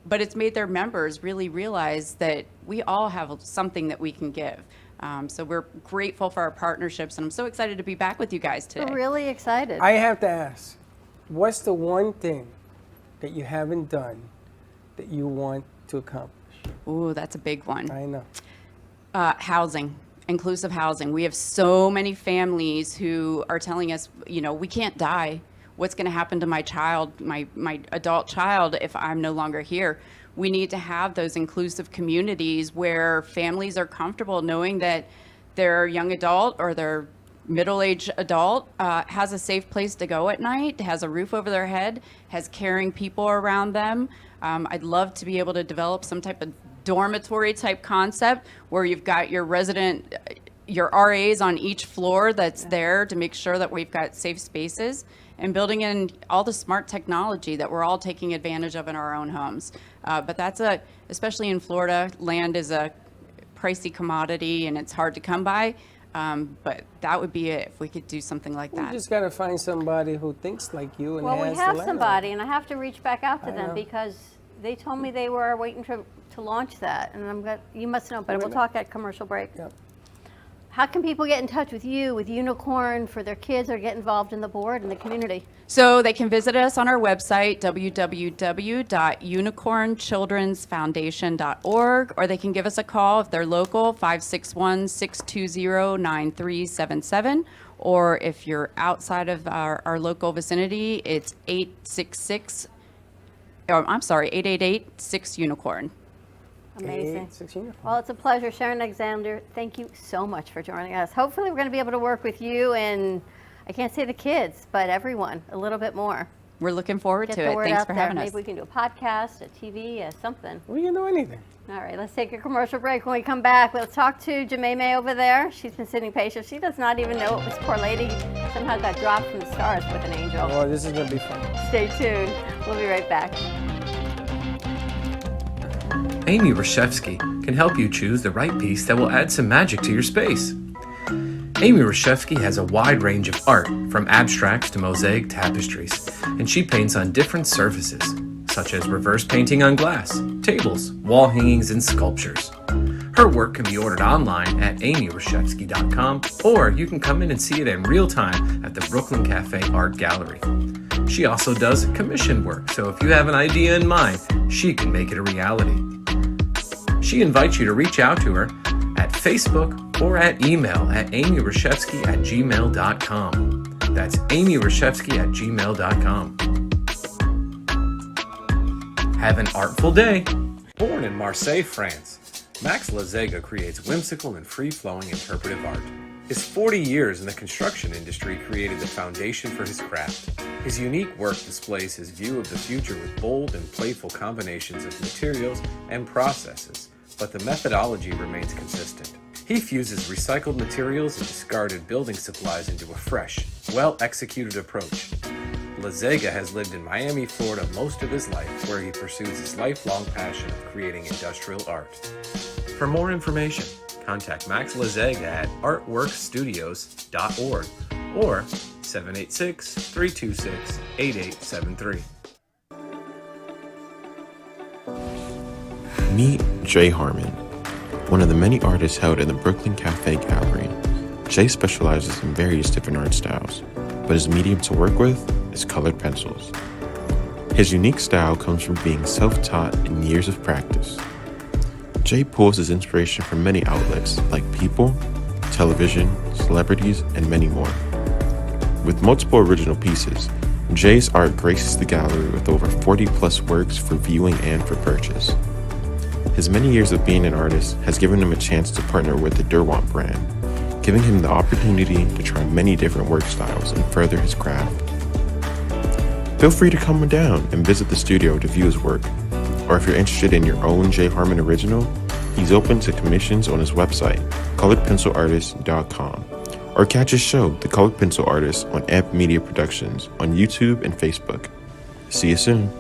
But it's made their members really realize that we all have something that we can give. So we're grateful for our partnerships, and I'm so excited to be back with you guys today. We're really excited. I have to ask, what's the one thing that you haven't done that you want to accomplish? Ooh, that's a big one. I know. Housing, inclusive housing. We have so many families who are telling us, we can't die. What's going to happen to my child, my adult child, if I'm no longer here? We need to have those inclusive communities where families are comfortable knowing that their young adult or their middle-aged adult has a safe place to go at night, has a roof over their head, has caring people around them. I'd love to be able to develop some type of dormitory type concept where you've got your RAs on each floor that's there to make sure that we've got safe spaces, and building in all the smart technology that we're all taking advantage of in our own homes. But especially in Florida, land is a pricey commodity and it's hard to come by. But that would be it if we could do something like that. You just got to find somebody who thinks like you and Well, has we the have land. somebody, and I have to reach back out to I them know. because they told me they were waiting to launch that, and you must know, but we'll talk at commercial break. Yep. how can people get in touch with you, with Unicorn, for their kids or get involved in the board and the community? So they can visit us on our website, www.unicornchildrensfoundation.org, or they can give us a call if they're local, 561-620-9377. Or if you're outside of our local vicinity, it's 888-6-UNICORN. Amazing. 6 uniforms. Well, it's a pleasure. Sharon Alexander, thank you so much for joining us. Hopefully we're going to be able to work with you and, I can't say the kids, but everyone a little bit more. We're looking forward Get to the it. word Thanks out for there. having us. Maybe we can do a podcast, a TV, something. We can do anything. All right, let's take a commercial break. When we come back, we'll talk to Jemima over there. She's been sitting patient. She does not even know it. This poor lady somehow got dropped from the stars with an angel. Oh, this is going to be fun. Stay tuned. We'll be right back. Amy Reshevsky can help you choose the right piece that will add some magic to your space. Amy Reshevsky has a wide range of art, from abstracts to mosaic tapestries, and she paints on different surfaces, such as reverse painting on glass, tables, wall hangings, and sculptures. Her work can be ordered online at amyreshevsky.com, or you can come in and see it in real time at the Brooklyn Cafe Art Gallery. She also does commission work, so if you have an idea in mind, she can make it a reality. She invites you to reach out to her at Facebook or at email at amyreshevsky@gmail.com. That's amyreshevsky@gmail.com. Have an artful day. Born in Marseille, France, Max Lazega creates whimsical and free-flowing interpretive art. His 40 years in the construction industry created the foundation for his craft. His unique work displays his view of the future with bold and playful combinations of materials and processes, but the methodology remains consistent. He fuses recycled materials and discarded building supplies into a fresh, well-executed approach. Lazega has lived in Miami, Florida most of his life, where he pursues his lifelong passion of creating industrial art. For more information, contact Max Lazega at artworkstudios.org or 786-326-8873. Meet Jay Harmon, one of the many artists held in the Brooklyn Cafe Gallery. Jay specializes in various different art styles, but his medium to work with is colored pencils. His unique style comes from being self-taught and years of practice. Jay pulls his inspiration from many outlets like people, television, celebrities, and many more. With multiple original pieces, Jay's art graces the gallery with over 40-plus works for viewing and for purchase. His many years of being an artist has given him a chance to partner with the Derwent brand, giving him the opportunity to try many different work styles and further his craft. Feel free to come down and visit the studio to view his work, or if you're interested in your own Jay Harmon original, he's open to commissions on his website, coloredpencilartist.com, or catch his show, The Colored Pencil Artist, on Amp Media Productions on YouTube and Facebook. See you soon.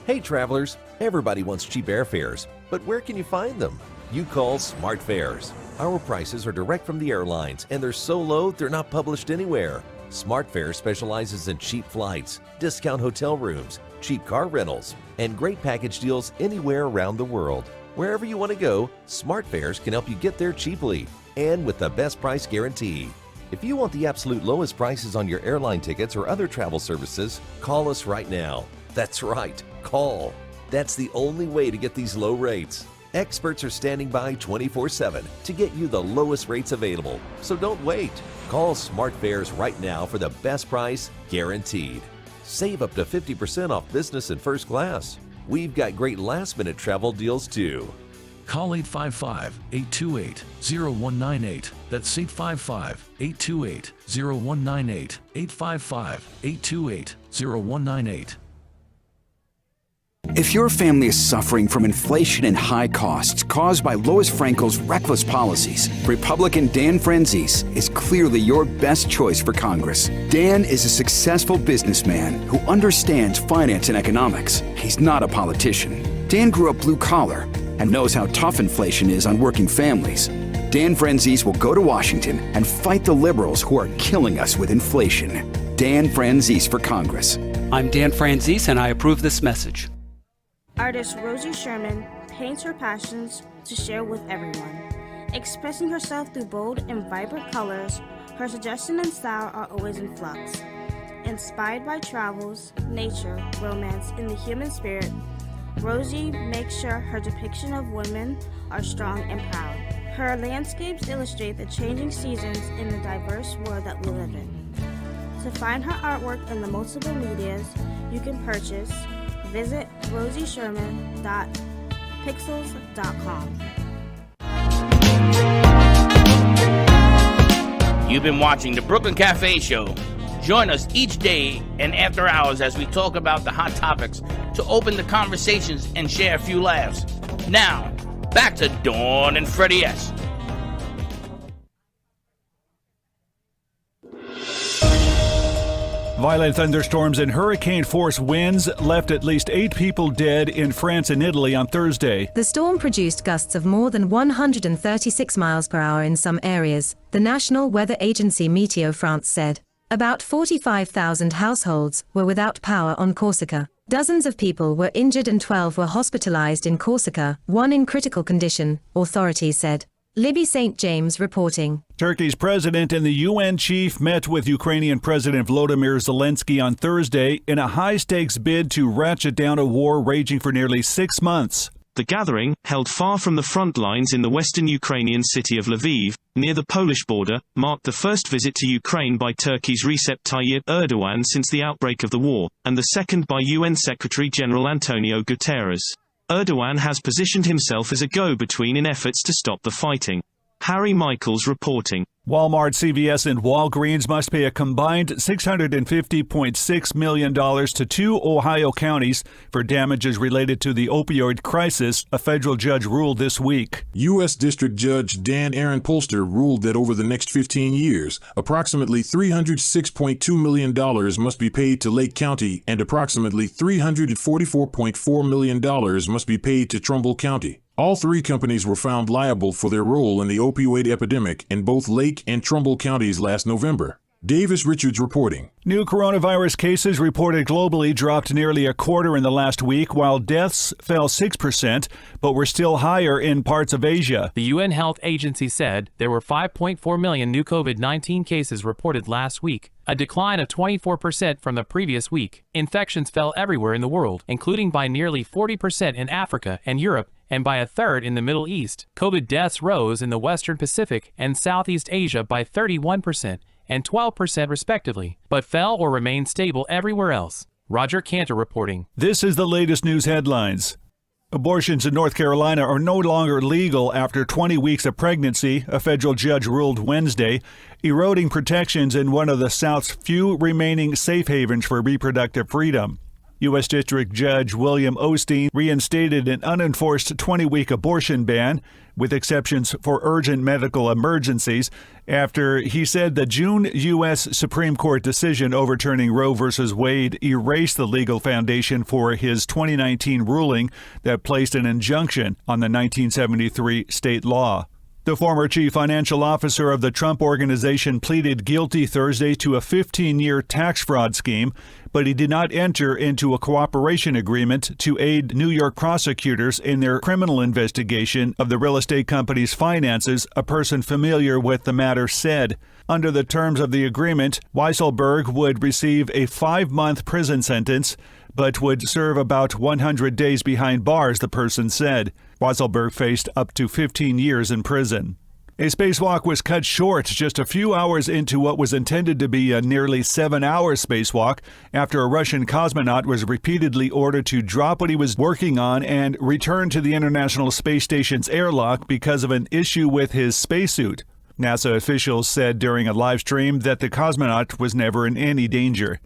Hey travelers, everybody wants cheap airfares, but where can you find them? You call Smart Fares. Our prices are direct from the airlines, and they're so low they're not published anywhere. Smart Fares specializes in cheap flights, discount hotel rooms, cheap car rentals, and great package deals anywhere around the world. Wherever you want to go, Smart Fares can help you get there cheaply and with the best price guarantee. If you want the absolute lowest prices on your airline tickets or other travel services, call us right now. That's right, call. That's the only way to get these low rates. Experts are standing by 24/7 to get you the lowest rates available, so don't wait. Call Smart Fares right now for the best price guaranteed. Save up to 50% off business and first class. We've got great last-minute travel deals too. Call 855-828-0198. That's 855-828-0198. 855-828-0198. If your family is suffering from inflation and high costs caused by Lois Frankel's reckless policies, Republican Dan Franzese is clearly your best choice for Congress. Dan is a successful businessman who understands finance and economics. He's not a politician. Dan grew up blue collar and knows how tough inflation is on working families. Dan Franzese will go to Washington and fight the liberals who are killing us with inflation. Dan Franzese for Congress. I'm Dan Franzese and I approve this message. Artist Rosie Sherman paints her passions to share with everyone. Expressing herself through bold and vibrant colors, her suggestion and style are always in flux. Inspired by travels, nature, romance, and the human spirit, Rosie makes sure her depiction of women are strong and proud. Her landscapes illustrate the changing seasons in the diverse world that we live in. To find her artwork in the multiple medias you can purchase, visit rosiesherman.pixels.com. You've been watching the Brooklyn Cafe Show. Join us each day and after hours as we talk about the hot topics to open the conversations and share a few laughs. Now, back to Dawn and Freddie S. Violent thunderstorms and hurricane-force winds left at least 8 people dead in France and Italy on Thursday. The storm produced gusts of more than 136 miles per hour in some areas, the National Weather Agency Meteo France said. About 45,000 households were without power on Corsica. Dozens of people were injured and 12 were hospitalized in Corsica, one in critical condition, authorities said. Libby St. James reporting. Turkey's president and the UN chief met with Ukrainian President Volodymyr Zelensky on Thursday in a high-stakes bid to ratchet down a war raging for nearly 6 months. The gathering, held far from the front lines in the western Ukrainian city of Lviv, near the Polish border, marked the first visit to Ukraine by Turkey's Recep Tayyip Erdogan since the outbreak of the war, and the second by UN Secretary-General Antonio Guterres. Erdogan has positioned himself as a go-between in efforts to stop the fighting. Harry Michaels reporting. Walmart, CVS, and Walgreens must pay a combined $650.6 million to 2 Ohio counties for damages related to the opioid crisis, a federal judge ruled this week. U.S. District Judge Dan Aaron Polster ruled that over the next 15 years, approximately $306.2 million must be paid to Lake County and approximately $344.4 million must be paid to Trumbull County. All 3 companies were found liable for their role in the opioid epidemic in both Lake and Trumbull counties last November. Davis Richards reporting. New coronavirus cases reported globally dropped nearly a quarter in the last week, while deaths fell 6%, but were still higher in parts of Asia. The UN Health Agency said there were 5.4 million new COVID-19 cases reported last week, a decline of 24% from the previous week. Infections fell everywhere in the world, including by nearly 40% in Africa and Europe, and by a third in the Middle East. COVID deaths rose in the Western Pacific and Southeast Asia by 31% and 12% respectively, but fell or remained stable everywhere else. Roger Cantor reporting. This is the latest news headlines. Abortions in North Carolina are no longer legal after 20 weeks of pregnancy, a federal judge ruled Wednesday, eroding protections in one of the South's few remaining safe havens for reproductive freedom. U.S. District Judge William Osteen reinstated an unenforced 20-week abortion ban, with exceptions for urgent medical emergencies, after he said the June U.S. Supreme Court decision overturning Roe v. Wade erased the legal foundation for his 2019 ruling that placed an injunction on the 1973 state law. The former chief financial officer of the Trump Organization pleaded guilty Thursday to a 15-year tax fraud scheme, but he did not enter into a cooperation agreement to aid New York prosecutors in their criminal investigation of the real estate company's finances, a person familiar with the matter said. Under the terms of the agreement, Weisselberg would receive a 5-month prison sentence, but would serve about 100 days behind bars, the person said. Weisselberg faced up to 15 years in prison. A spacewalk was cut short just a few hours into what was intended to be a nearly 7-hour spacewalk after a Russian cosmonaut was repeatedly ordered to drop what he was working on and return to the International Space Station's airlock because of an issue with his spacesuit. NASA officials said during a live stream that the cosmonaut was never in any danger.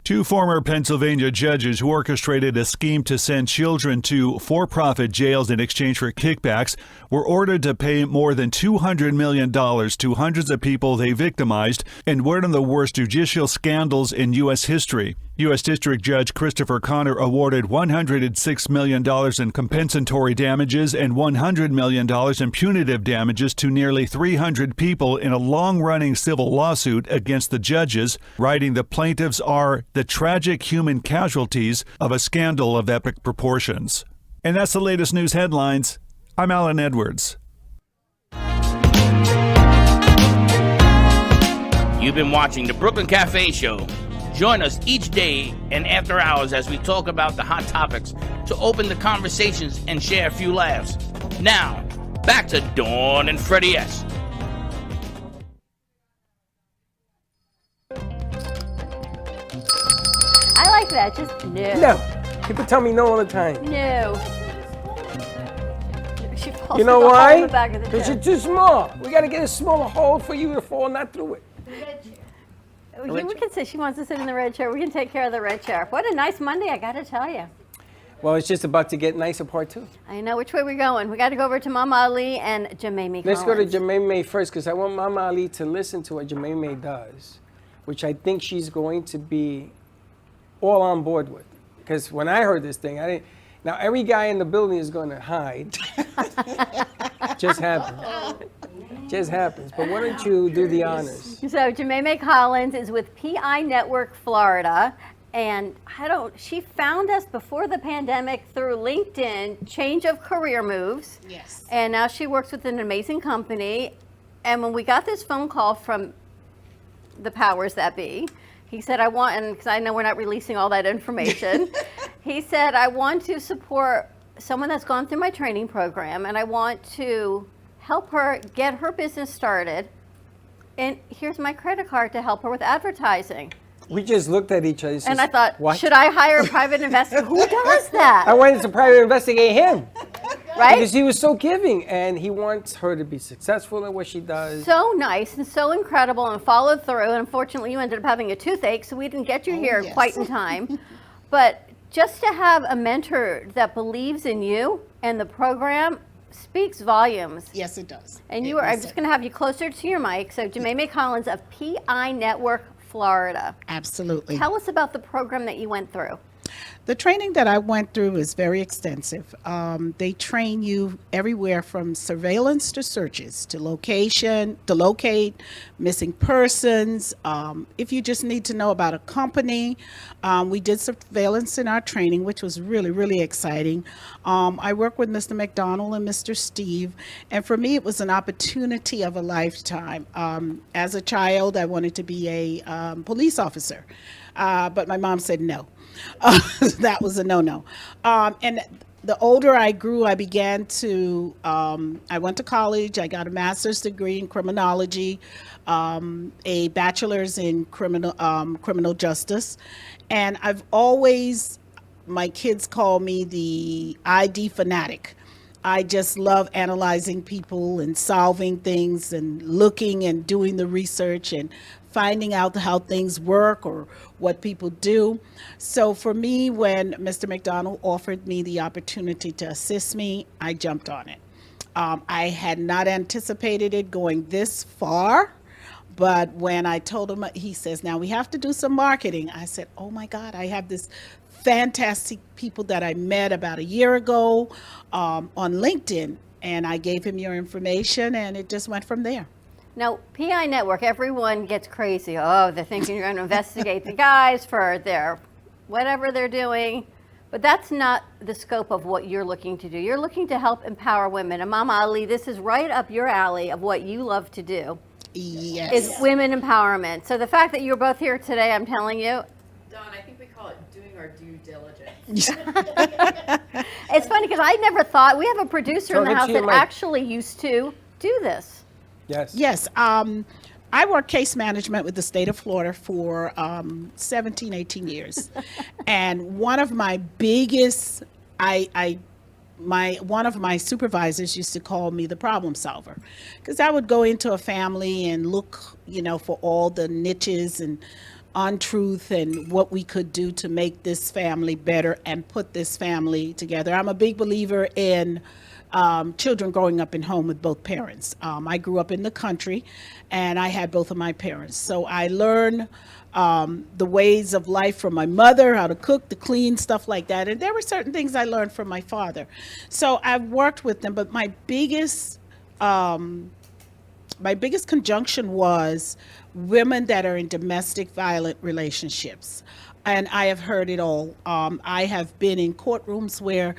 2 former Pennsylvania judges who orchestrated a scheme to send children to for-profit jails in exchange for kickbacks were ordered to pay more than $200 million to hundreds of people they victimized in one of the worst judicial scandals in U.S. history. U.S. District Judge Christopher Connor awarded $106 million in compensatory damages and $100 million in punitive damages to nearly 300 people in a long-running civil lawsuit against the judges, writing the plaintiffs are the tragic human casualties of a scandal of epic proportions. And that's the latest news headlines. I'm Alan Edwards. You've been watching the Brooklyn Cafe Show. Join us each day and after hours as we talk about the hot topics to open the conversations and share a few laughs. Now, back to Dawn and Freddie S. I like that. Just no. No. People tell me no all the time. No. She falls You know through the hole why? in the back of the Because chair. you're too small. We got to get a smaller hole for you to fall not through it. We can sit. She wants to sit in the red chair. We can take care of the red chair. What a nice Monday, I got to tell you. Well, it's just about to get nicer part two. I know which way we're going. We got to go over to Mama Ali and Jemimah Let's go to Collins. Jemimah first because I want Mama Ali to listen to what Jemimah does, which I think she's going to be all on board with. Because when I heard this thing, I didn't. Now every guy in the building is going to hide. Just happens. Just happens. But why don't you do the honors? So Jemimah Collins is with PI Network Florida. And she found us before the pandemic through LinkedIn, change of career moves. Yes. And now she works with an amazing company. And when we got this phone call from the powers that be, he said, and because I know we're not releasing all that information, he said, I want to support someone that's gone through my training program and I want to help her get her business started. And here's my credit card to help her with advertising. We just looked at each other. And I thought, what? should I hire a private investor? Who does that? I wanted to private investigate him. Right? Because he was so giving and he wants her to be successful in what she does. So nice and so incredible and followed through. And unfortunately, you ended up having a toothache, so we didn't get you here quite in time. But just to have a mentor that believes in you and the program speaks volumes. Yes, it does. And I'm just going to have you closer to your mic. So Jemimah Collins of PI Network Florida. Absolutely. Tell us about the program that you went through. The training that I went through is very extensive. They train you everywhere from surveillance to searches to locate missing persons. If you just need to know about a company, we did surveillance in our training, which was really, really exciting. I worked with Mr. McDonald and Mr. Steve, and for me, it was an opportunity of a lifetime. As a child, I wanted to be a police officer, but my mom said no. That was a no-no. And the older I grew, I began to, I went to college, I got a master's degree in criminology, a bachelor's in criminal justice. And I've always, my kids call me the ID fanatic. I just love analyzing people and solving things and looking and doing the research and finding out how things work or what people do. So for me, when Mr. McDonald offered me the opportunity to assist me, I jumped on it. I had not anticipated it going this far, but when I told him, he says, now we have to do some marketing. I said, oh my God, I have this fantastic people that I met about a year ago on LinkedIn, and I gave him your information, and it just went from there. Now, PI Network, everyone gets crazy. Oh, they're thinking you're going to investigate the guys for their whatever they're doing. But that's not the scope of what you're looking to do. You're looking to help empower women. And Mama Ali, this is right up your alley of what you love to do. Yes. Is women empowerment. So the fact that you're both here today, I'm telling you. Dawn, I think we call it doing our due diligence. It's funny because I never thought, we have a producer in the Talking to house your that mic. actually used to do this. Yes. Yes. I worked case management with the state of Florida for 17, 18 years. And one of my biggest, one of my supervisors used to call me the problem solver, because I would go into a family and look, for all the niches and untruth and what we could do to make this family better and put this family together. I'm a big believer in children growing up in home with both parents. I grew up in the country and I had both of my parents. So I learned the ways of life from my mother, how to cook, to clean, stuff like that. And there were certain things I learned from my father. So I've worked with them, but my biggest conjunction was women that are in domestic violent relationships. And I have heard it all. I have been in courtrooms where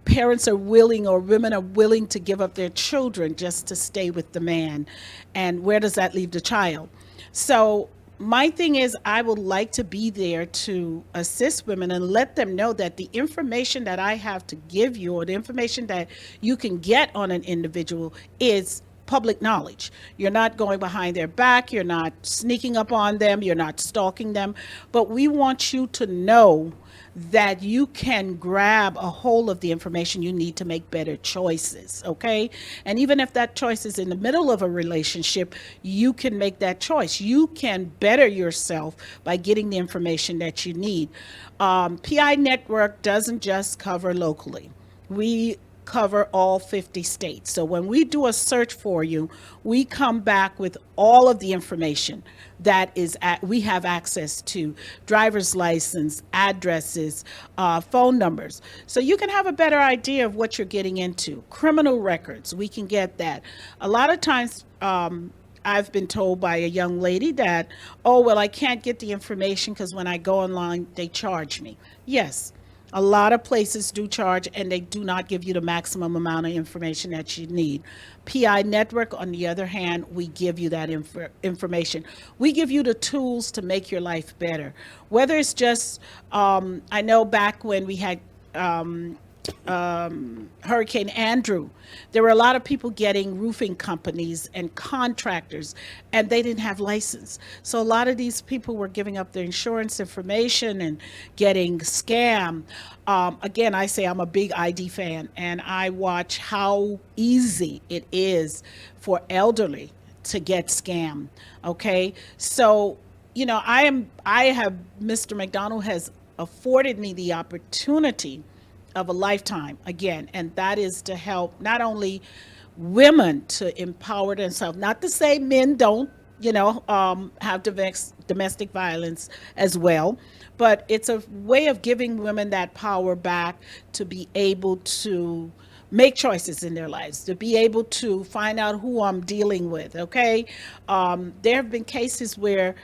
parents are willing, or women are willing to give up their children just to stay with the man. And where does that leave the child? So my thing is, I would like to be there to assist women and let them know that the information that I have to give you, or the information that you can get on an individual, is public knowledge. You're not going behind their back, you're not sneaking up on them, you're not stalking them, but we want you to know that you can grab a hold of the information you need to make better choices, okay? And even if that choice is in the middle of a relationship, you can make that choice. You can better yourself by getting the information that you need. PI Network doesn't just cover locally. We cover all 50 states. So when we do a search for you, we come back with all of the information that we have access to: driver's license, addresses, phone numbers. So you can have a better idea of what you're getting into. Criminal records, we can get that. A lot of times, I've been told by a young lady that, oh, well, I can't get the information because when I go online, they charge me. Yes. A lot of places do charge, and they do not give you the maximum amount of information that you need. PI Network, on the other hand, we give you that information. We give you the tools to make your life better. Whether it's just, I know back when we had Hurricane Andrew, there were a lot of people getting roofing companies and contractors, and they didn't have license. So a lot of these people were giving up their insurance information and getting scammed. Again, I say I'm a big ID fan, and I watch how easy it is for elderly to get scammed. Okay, so Mr. McDonald has afforded me the opportunity of a lifetime again, and that is to help not only women to empower themselves, not to say men don't have domestic violence as well, but it's a way of giving women that power back to be able to make choices in their lives, to be able to find out who I'm dealing with. Okay, there have been cases where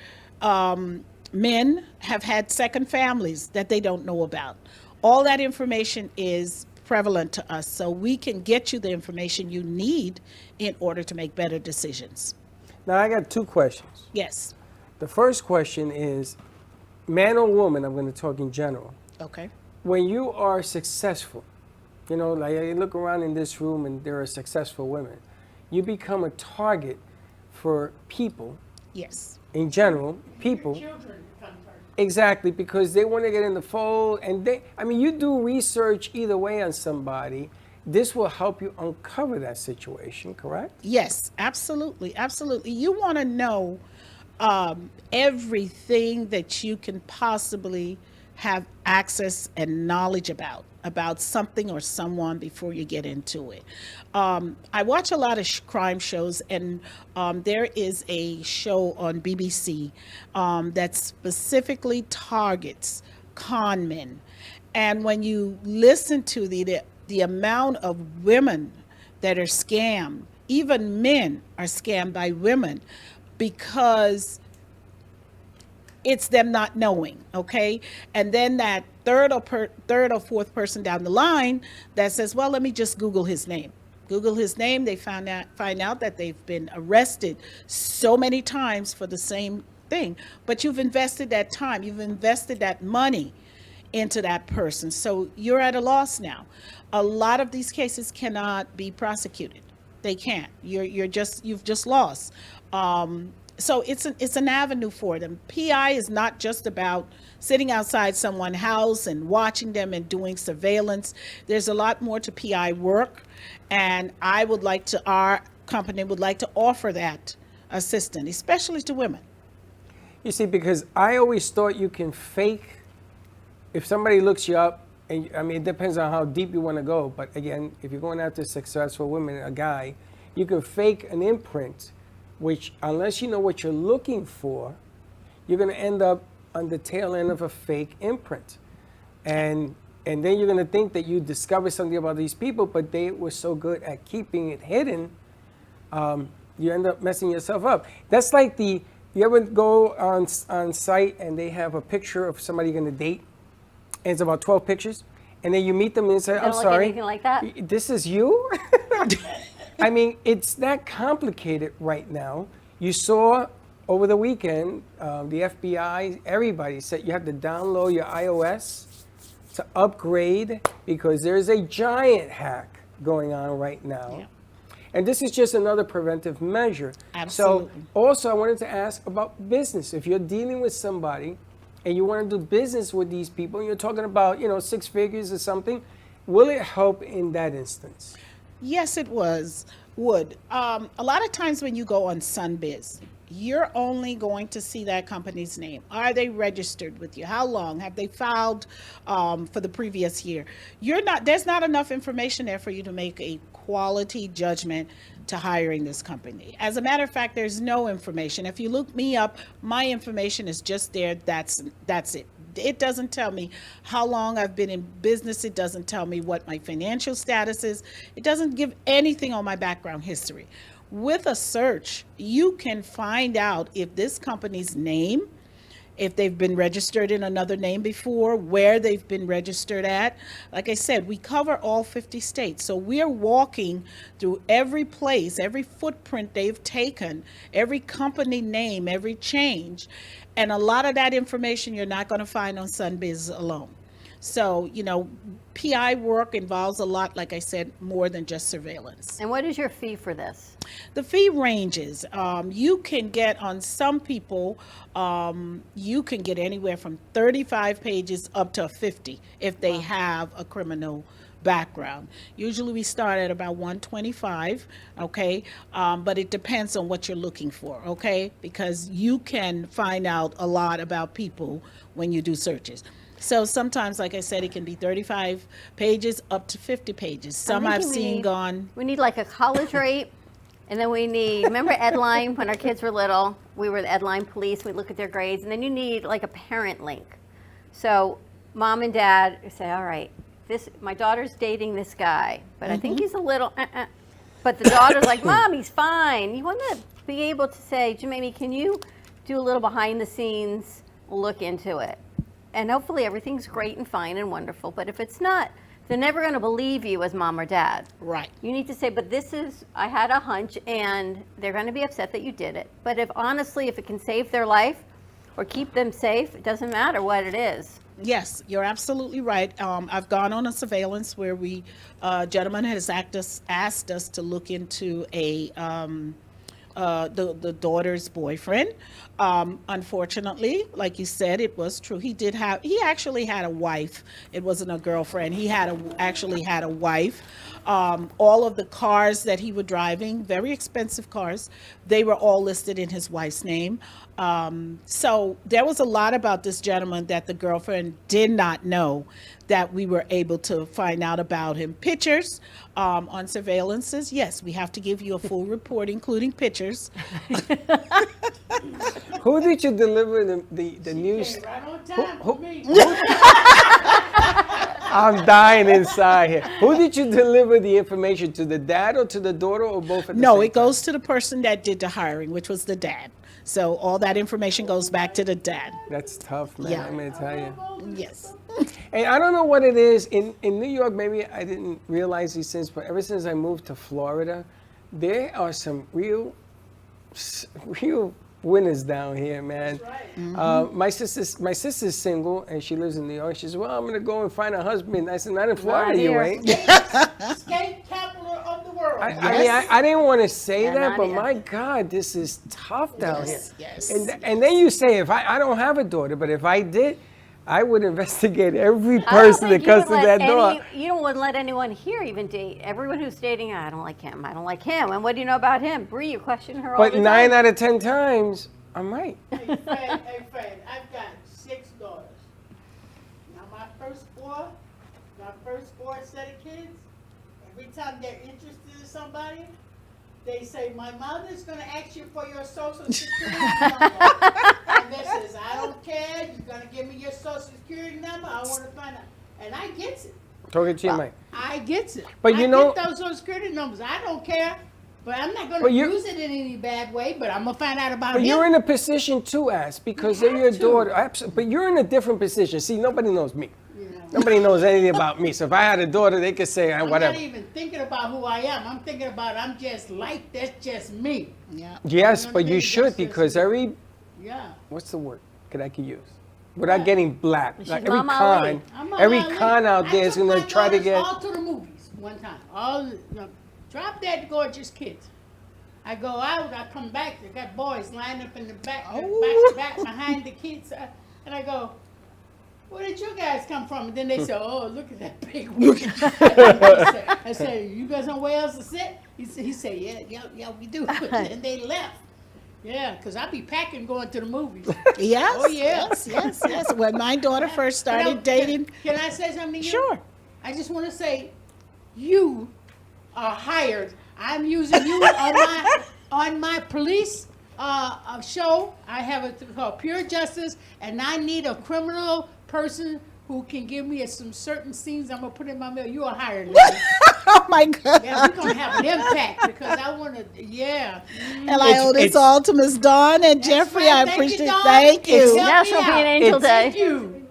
men have had second families that they don't know about. All that information is prevalent to us, so we can get you the information you need in order to make better decisions. Now, I got two questions. Yes. The first question is, man or woman, I'm going to talk in general. Okay. When you are successful, like I look around in this room and there are successful women, you become a target for people. Yes. In general, people. Exactly, because they want to get in the fold, and you do research either way on somebody. This will help you uncover that situation, correct? Yes, absolutely, absolutely. You want to know everything that you can possibly have access and knowledge about something or someone before you get into it. I watch a lot of crime shows, and there is a show on BBC that specifically targets con men. And when you listen to the amount of women that are scammed, even men are scammed by women, because it's them not knowing, okay? And then that third or fourth person down the line that says, well, let me just Google his name. Google his name, they find out that they've been arrested so many times for the same thing. But you've invested that time, you've invested that money into that person. So you're at a loss now. A lot of these cases cannot be prosecuted. They can't. You've just lost. So it's an avenue for them. PI is not just about sitting outside someone's house and watching them and doing surveillance. There's a lot more to PI work, and our company would like to offer that assistance, especially to women. You see, because I always thought you can fake, if somebody looks you up, and it depends on how deep you want to go, but again, if you're going after successful women, a guy, you can fake an imprint, which, unless you know what you're looking for, you're going to end up on the tail end of a fake imprint. And then you're going to think that you discovered something about these people, but they were so good at keeping it hidden, you end up messing yourself up. That's like you ever go on site and they have a picture of somebody you're going to date, and it's about 12 pictures, and then you meet them and say, Don't I'm look sorry, anything like that. this is you? I mean, it's that complicated right now. You saw over the weekend, the FBI, everybody said you have to download your iOS to upgrade because there's a giant hack going on right now. Yeah. And this is just another preventive measure. Absolutely. So also I wanted to ask about business. If you're dealing with somebody and you want to do business with these people, and you're talking about, 6 figures or something, will it help in that instance? Yes, it would. A lot of times when you go on Sunbiz, you're only going to see that company's name. Are they registered with you? How long have they filed for the previous year? There's not enough information there for you to make a quality judgment to hiring this company. As a matter of fact, there's no information. If you look me up, my information is just there. That's it. It doesn't tell me how long I've been in business. It doesn't tell me what my financial status is. It doesn't give anything on my background history. With a search, you can find out if this company's name, if they've been registered in another name before, where they've been registered at. Like I said, we cover all 50 states. So we're walking through every place, every footprint they've taken, every company name, every change. And a lot of that information you're not going to find on Sunbiz alone. So, PI work involves a lot, like I said, more than just surveillance. And what is your fee for this? The fee ranges. You can get, on some people, you can get anywhere from 35 pages up to 50 if they have a criminal background. Usually we start at about 125, okay? But it depends on what you're looking for, okay? Because you can find out a lot about people when you do searches. So sometimes, like I said, it can be 35 pages up to 50 pages. Some I've seen gone. We need like a college rate, and then we need, remember Edline when our kids were little? We were the Edline police, we look at their grades, and then you need like a parent link. So mom and dad say, all right, my daughter's dating this guy, but I think he's a little, But the daughter's like, Mom, he's fine. You want to be able to say, Jamie, can you do a little behind the scenes look into it? And hopefully everything's great and fine and wonderful. But if it's not, they're never going to believe you as mom or dad. Right. You need to say, but I had a hunch, and they're going to be upset that you did it. But if it can save their life or keep them safe, it doesn't matter what it is. Yes, you're absolutely right. I've gone on a surveillance where a gentleman has asked us to look into the daughter's boyfriend. Unfortunately, like you said, it was true. He actually had a wife. It wasn't a girlfriend. He actually had a wife. All of the cars that he was driving, very expensive cars, they were all listed in his wife's name. So there was a lot about this gentleman that the girlfriend did not know that we were able to find out about him. Pictures on surveillances, yes, we have to give you a full report, including pictures. Who did you deliver the news? Right on time Who- for me. I'm dying inside here. Who did you deliver the information to, the dad or to the daughter, or both at the No, same it goes to the person that did the hiring, which was the dad. So all that information goes back to the dad. That's tough, man. Yeah. I'm going to tell you. Yes. And I don't know what it is. In New York, maybe I didn't realize these things, but ever since I moved to Florida, there are some real winners down here, man. My sister's single, and she lives in New York. She says, well, I'm going to go and find a husband. I said, not in Florida, you ain't. Skate capital of the world. I mean, I didn't want to say Yeah, that, not but here. my God, this is tough down here. Yes. And then you say, if I don't have a daughter, but if I did, I would investigate every person that comes to that door. You don't want to let anyone here even date. Everyone who's dating, I don't like him. I don't like him. And what do you know about him? Bree, you question her all But the 9 time. out of 10 times, I'm right. Hey, Fred, I've got 6 daughters. Now, my first boy set of kids, every time they're interested in somebody, they say, my mother's going to ask you for your social security number. And this says, I don't care. You're going to give me your social security number. I want to find out. And I gets it. Talking to you, Mike. I gets it. But you know- I get those social security numbers. I don't care. But I'm not going But to you- use it in any bad way, but I'm going to find out about But him. you're in a position to ask because they're your daughter. But you're in a different position. See, nobody knows me. Nobody knows anything about me. So if I had a daughter, they could say whatever. I'm not even thinking about who I am. I'm thinking about I'm just like, that's just me. Yeah. Yes, You know what but I you mean? should, That's just because me. Yeah. what's the word that I could use? Without getting black. She's Like every Mama con, Ali. I'm Mama every Ali. con out there is I took gonna my try to daughters get. all to the movies one time. Drop dead gorgeous kids. I go out, I come back, they got boys lined up in the back, back behind the kids, and I go, where did you guys come from? And then they say, oh, look at that big one. I said, you guys know where else to sit? He said, yeah, we do. And they left. Yeah, because I be packing going to the movies. Yes, Oh, yeah. yes. When my daughter first But started dating, Can I say something to you? Sure. I just want to say, you are hired. I'm using you on my police show. I have it called Pure Justice, and I need a criminal person who can give me some certain scenes I'm gonna put in my mail. You are hired. Oh my God. Yeah, we're gonna have an impact because I wanna. Yeah. and I owe this all to Miss Dawn and Jeffrey. I appreciate. Thank you. National Being Angel Day. Thank you.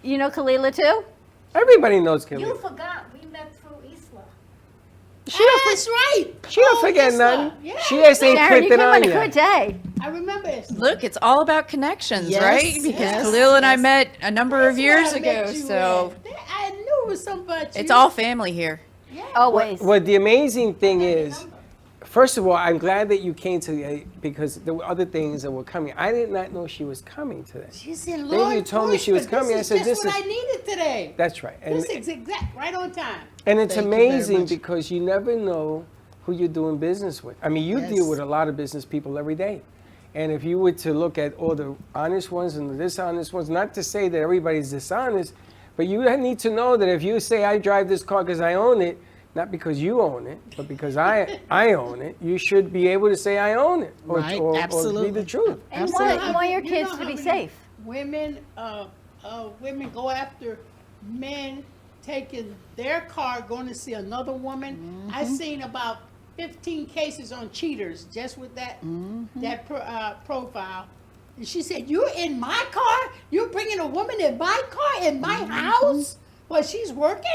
You know Kalila too? Everybody knows Kelly. You forgot we met through Isla. That's right. She don't forget Isla. nothing. Yeah. She just ain't Sharon, you clicked it came on on a yet. good day. I remember it. Look, it's all about connections, Yes, right? Because yes, Khalil and I met a number of years That's where I ago, met you so at. I knew it was somebody. it's all family here. Always. Well, the amazing thing is, first of all, I'm glad that you came today because there were other things that were coming. I did not know she was coming today. She's in Then Lloyd you told me she was coming. I said, This "This is what is." I needed today. That's right. This is exact right on time. And it's Thank you very amazing much. because you never know who you're doing business with. I mean, you deal Yes. with a lot of business people every day. And if you were to look at all the honest ones and the dishonest ones, not to say that everybody's dishonest, but you need to know that if you say, I drive this car because I own it, not because you own it, but because I own it, you should be able to say I own it or, Right, or be absolutely. the truth. And you Absolutely. want your You kids know to how be many safe. Women go after men taking their car, going to see another woman. Mm-hmm. I've seen about 15 cases on cheaters just with that profile. And she said, "You're in my car? You're bringing a woman in my car, in my house? Well, she's working?"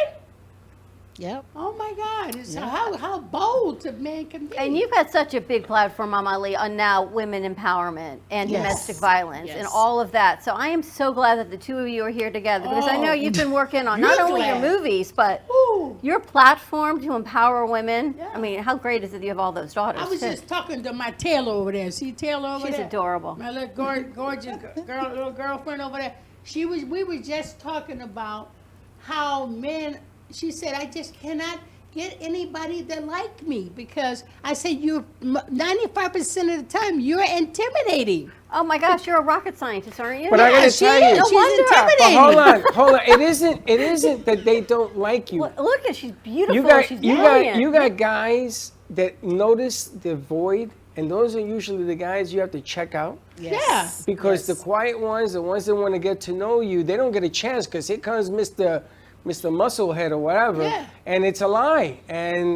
Yep. Oh my God! It's how bold a man can be. And you've got such a big platform, Mama Ali, on now women empowerment and Yes. domestic violence and Yes. all of that. So I am so glad that the two of you are here together because I know Oh, you've been working on not you're only your glad. movies, but Ooh. your platform to empower women. I mean, how great is it that you have all those daughters? I was too? just talking to my Taylor over there. See Taylor over She's there? adorable. My little gorgeous little girlfriend over there. We were just talking about how men. She said, "I just cannot get anybody that like me because I said you're 95% of the time you're intimidating." Oh my gosh, you're a rocket scientist, aren't you? But I gotta tell you, she's intimidating. but hold on. It isn't that they don't like you. Look at she's beautiful. She's you brilliant. got guys that notice the void, and those are usually the guys you have to check out. Yes. Because the quiet ones, the ones that want to get to know you, they don't get a chance because here comes Mr. Musclehead or whatever, and it's a lie. And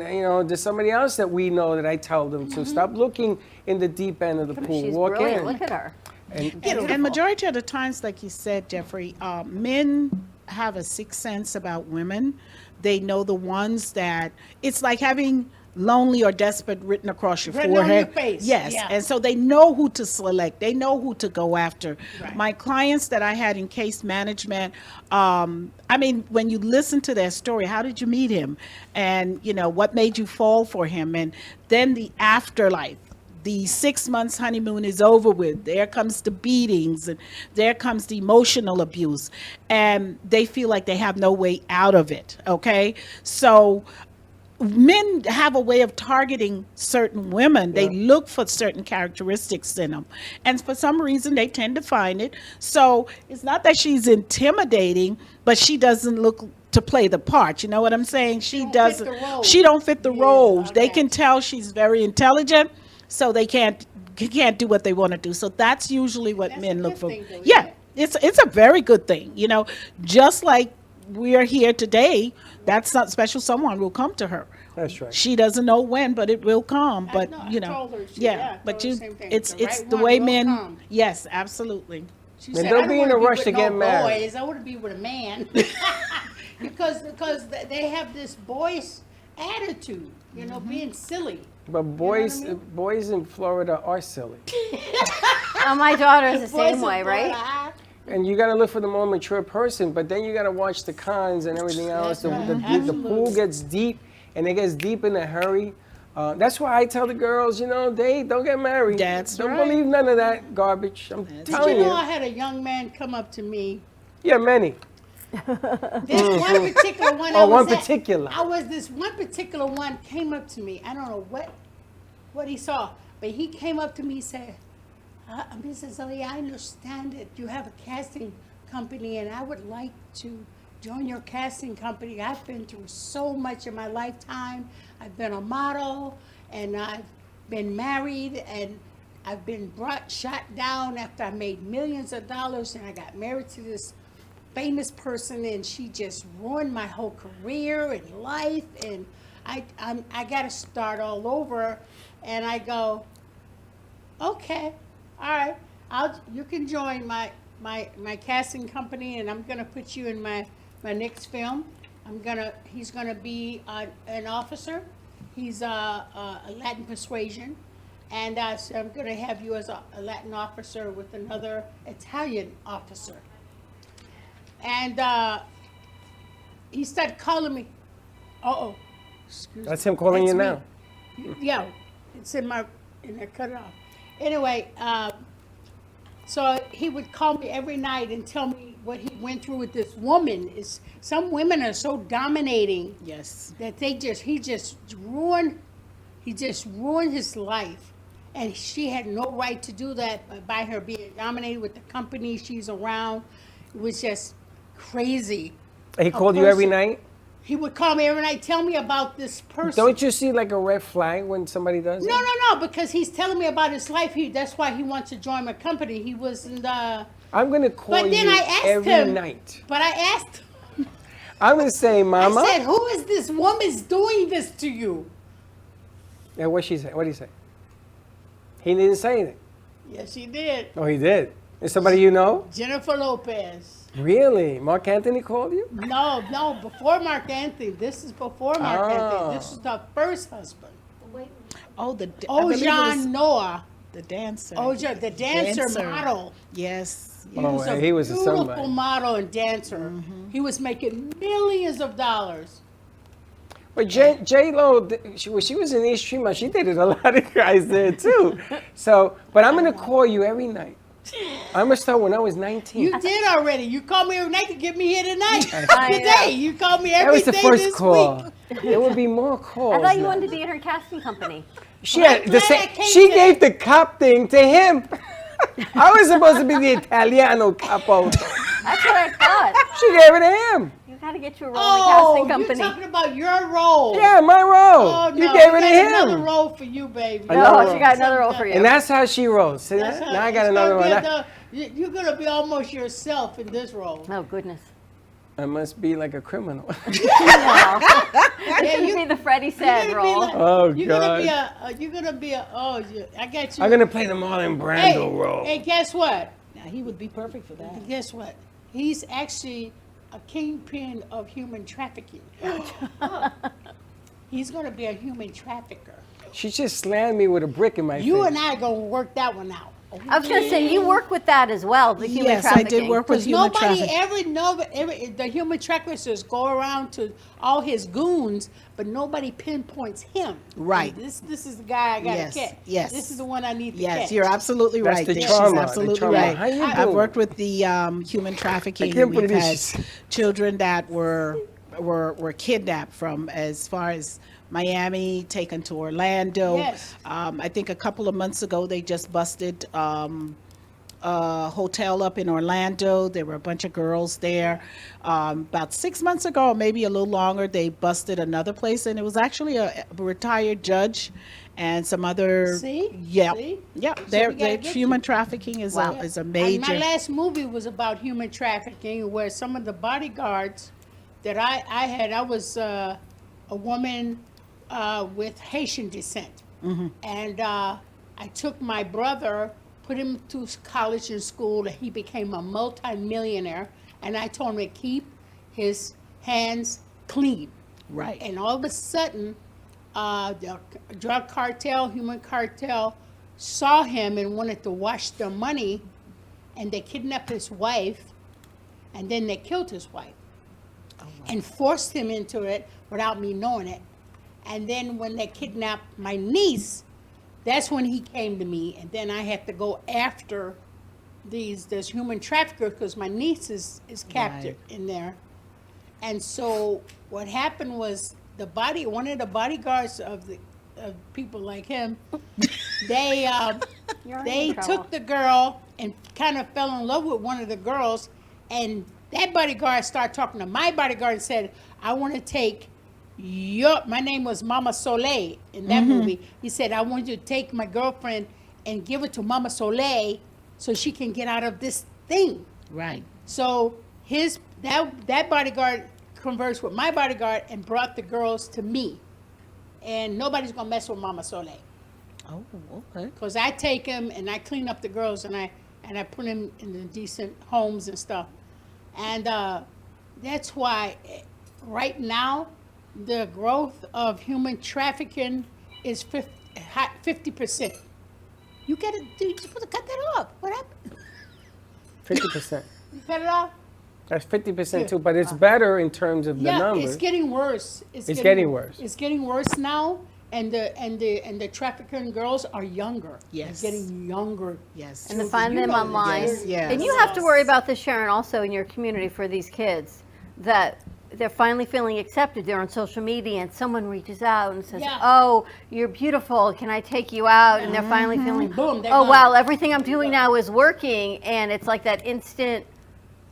there's somebody else that we know that I tell them to stop looking in the deep end of the pool. She's Walk brilliant. in. Look at her. And majority of the times, like you said, Jeffrey, men have a sixth sense about women. They know the ones that it's like having lonely or desperate written across your Written on forehead. your face, Yes. yeah. And so they know who to select. They know who to go after. Right. My clients that I had in case management, I mean, when you listen to their story, how did you meet him? And, what made you fall for him? And then the afterlife. The 6 months honeymoon is over with. There comes the beatings and there comes the emotional abuse. And they feel like they have no way out of it. Okay. So men have a way of targeting certain women. They look for certain characteristics in them. And for some reason, they tend to find it. So it's not that she's intimidating, but she doesn't look to play the part. You know what I'm saying? She doesn't. She don't fit the roles. They can tell she's very intelligent, so they can't do what they want to do. So that's usually what men look for. Yeah, it's a very good thing. Just like we are here today, that special someone will come to her. That's right. She doesn't know when, but it will come. But I told her, yeah. But told her the same thing. it's The right the one way will men. come. Yes, absolutely. She And said, don't I be don't in a wanna rush with to get no married. Boys. I want to be with a man. because they have this boyish attitude, you know, being silly. But boys in Florida are silly. Oh, my daughter is the Boys same in way, right? Florida, And you got to look for the more mature person, but then you got to watch the cons and everything else. That's right. The pool gets deep, and it gets deep in a hurry. That's why I tell the girls, you know, don't get married. That's don't right. believe none of that garbage. I'm Did telling you you. know I had a young man come up to me? Yeah, many. This one particular one. Oh, I was one at- particular. This one particular one came up to me. I don't know what he saw, but he came up to me and said, Mrs. Ali, I understand that you have a casting company, and I would like to join your casting company. I've been through so much in my lifetime. I've been a model, and I've been married, and I've been shot down after I made millions of dollars, and I got married to this famous person, and she just ruined my whole career and life, and I got to start all over. And I go, okay, all right, you can join my casting company, and I'm gonna put you in my next film. He's gonna be an officer. He's a Latin persuasion, and so I'm gonna have you as a Latin officer with another Italian officer. And he started calling me. Excuse That's me. him calling you me. now. Yeah, it's in I cut it off. Anyway, so he would call me every night and tell me what he went through with this woman. Some women are so dominating. Yes. That he just ruined his life. And she had no right to do that by her being dominated with the company she's around. It was just crazy. He called you every night? He would call me every night, tell me about this person. Don't you see like a red flag when somebody does No, that? no, because he's telling me about his life. That's why he wants to join my company. He wasn't. I'm going to call But then you I asked every him. night. But I asked him. I'm going to say, Mama. I said, "Who is this woman's doing this to you?" Yeah, what she say? What did he say? He didn't say anything. Yes, he did. Oh, he did. Is somebody you know? Jennifer Lopez. Really? Mark Anthony called you? No, before Mark Anthony. This is before Mark Anthony. This is the first husband. Oh, I believe it was Ojan Noah. the dancer. The dancer model. Yes. He was a he was a beautiful somebody. model and dancer. He was making millions of dollars. But J-Lo, when she was in East Tremont, she dated a lot of guys there too. So, but I'm going to call you every night. I'm going to start when I was 19. You did already. You called me every night to get me here tonight. I Today, know. you called me That every was the day first this call. week. There would be more calls. I thought you now. wanted to be in her casting company. She had the same. She gave the cop thing to him. I was supposed to be the Italiano capo. That's what I thought. She gave it to him. You got to get you a role in the casting You're company. talking about your role. Yeah, my role. Oh, You no, gave it I to got him. another role for you, baby. Another she got another role for you. And that's how she rolls. See That's that? how- Now I got it's another gonna one. be you're going to be almost yourself in this role. Oh, goodness. I must be like a criminal. Yeah, You be the Freddie said role. Oh, You're God. gonna be a, I got you. I'm gonna play the Marlon Brando role. Hey, guess what? Now, he would be perfect for that. Guess what? He's actually a kingpin of human trafficking. He's gonna be a human trafficker. She just slammed me with a brick in my face. You and I are gonna work that one out. I was going to say, you work with that as well, the human Yes, I trafficking. did work with Because human nobody trafficking. the human traffickers go around to all his goons, but nobody pinpoints him. Right. This is the guy I gotta Yes, catch. yes. This is the one I need to Yes, catch. you're absolutely That's right. the there. trauma, She's the absolutely trauma. right. How you I've doing? worked with the human trafficking. can't We've believe had she's- children that were kidnapped from as far as Miami, taken to Orlando. Yes. I think a couple of months ago they just busted a hotel up in Orlando. There were a bunch of girls there. About 6 months ago, or maybe a little longer, they busted another place, and it was actually a retired judge and some other. See? Yeah, See? yeah. So There, we gotta get human trafficking is a And major. my last movie was about human trafficking, where some of the bodyguards that I had, I was a woman with Haitian descent. Mm-hmm. And I took my brother, put him through college and school, and he became a multi-millionaire. And I told him to keep his hands clean. Right. And all of a sudden, the drug cartel, human cartel, saw him and wanted to wash their money, and they kidnapped his wife, and then they killed his wife, and forced him into it without me knowing it. And then when they kidnapped my niece, that's when he came to me, and then I had to go after this human trafficker because my niece is captured in there. And so what happened was one of the bodyguards of people like him, they took the girl and kind of fell in love with one of the girls, and that bodyguard started talking to my bodyguard and said, I want to take my name was Mama Soleil in that movie. He said, I want you to take my girlfriend and give it to Mama Soleil so she can get out of this thing. Right. So that bodyguard conversed with my bodyguard and brought the girls to me. And nobody's gonna mess with Mama Soleil. Oh, okay. Because I take them and I clean up the girls and I put them in the decent homes and stuff. And that's why right now the growth of human trafficking is 50%. You gotta you're supposed to cut that off. What happened? 50%. You cut it off? That's 50% too, but it's better in terms of the numbers. It's getting worse. It's getting worse. It's getting worse now, and the trafficking girls are younger. Yes. They're getting younger. Yes. And to find them online. Yes. And you have to worry about this, Sharon, also in your community for these kids, that they're finally feeling accepted. They're on social media and someone reaches out and says, oh, you're beautiful. Can I take you out? And they're finally feeling, Boom, oh, wow, everything I'm doing now is working. And it's like that instant,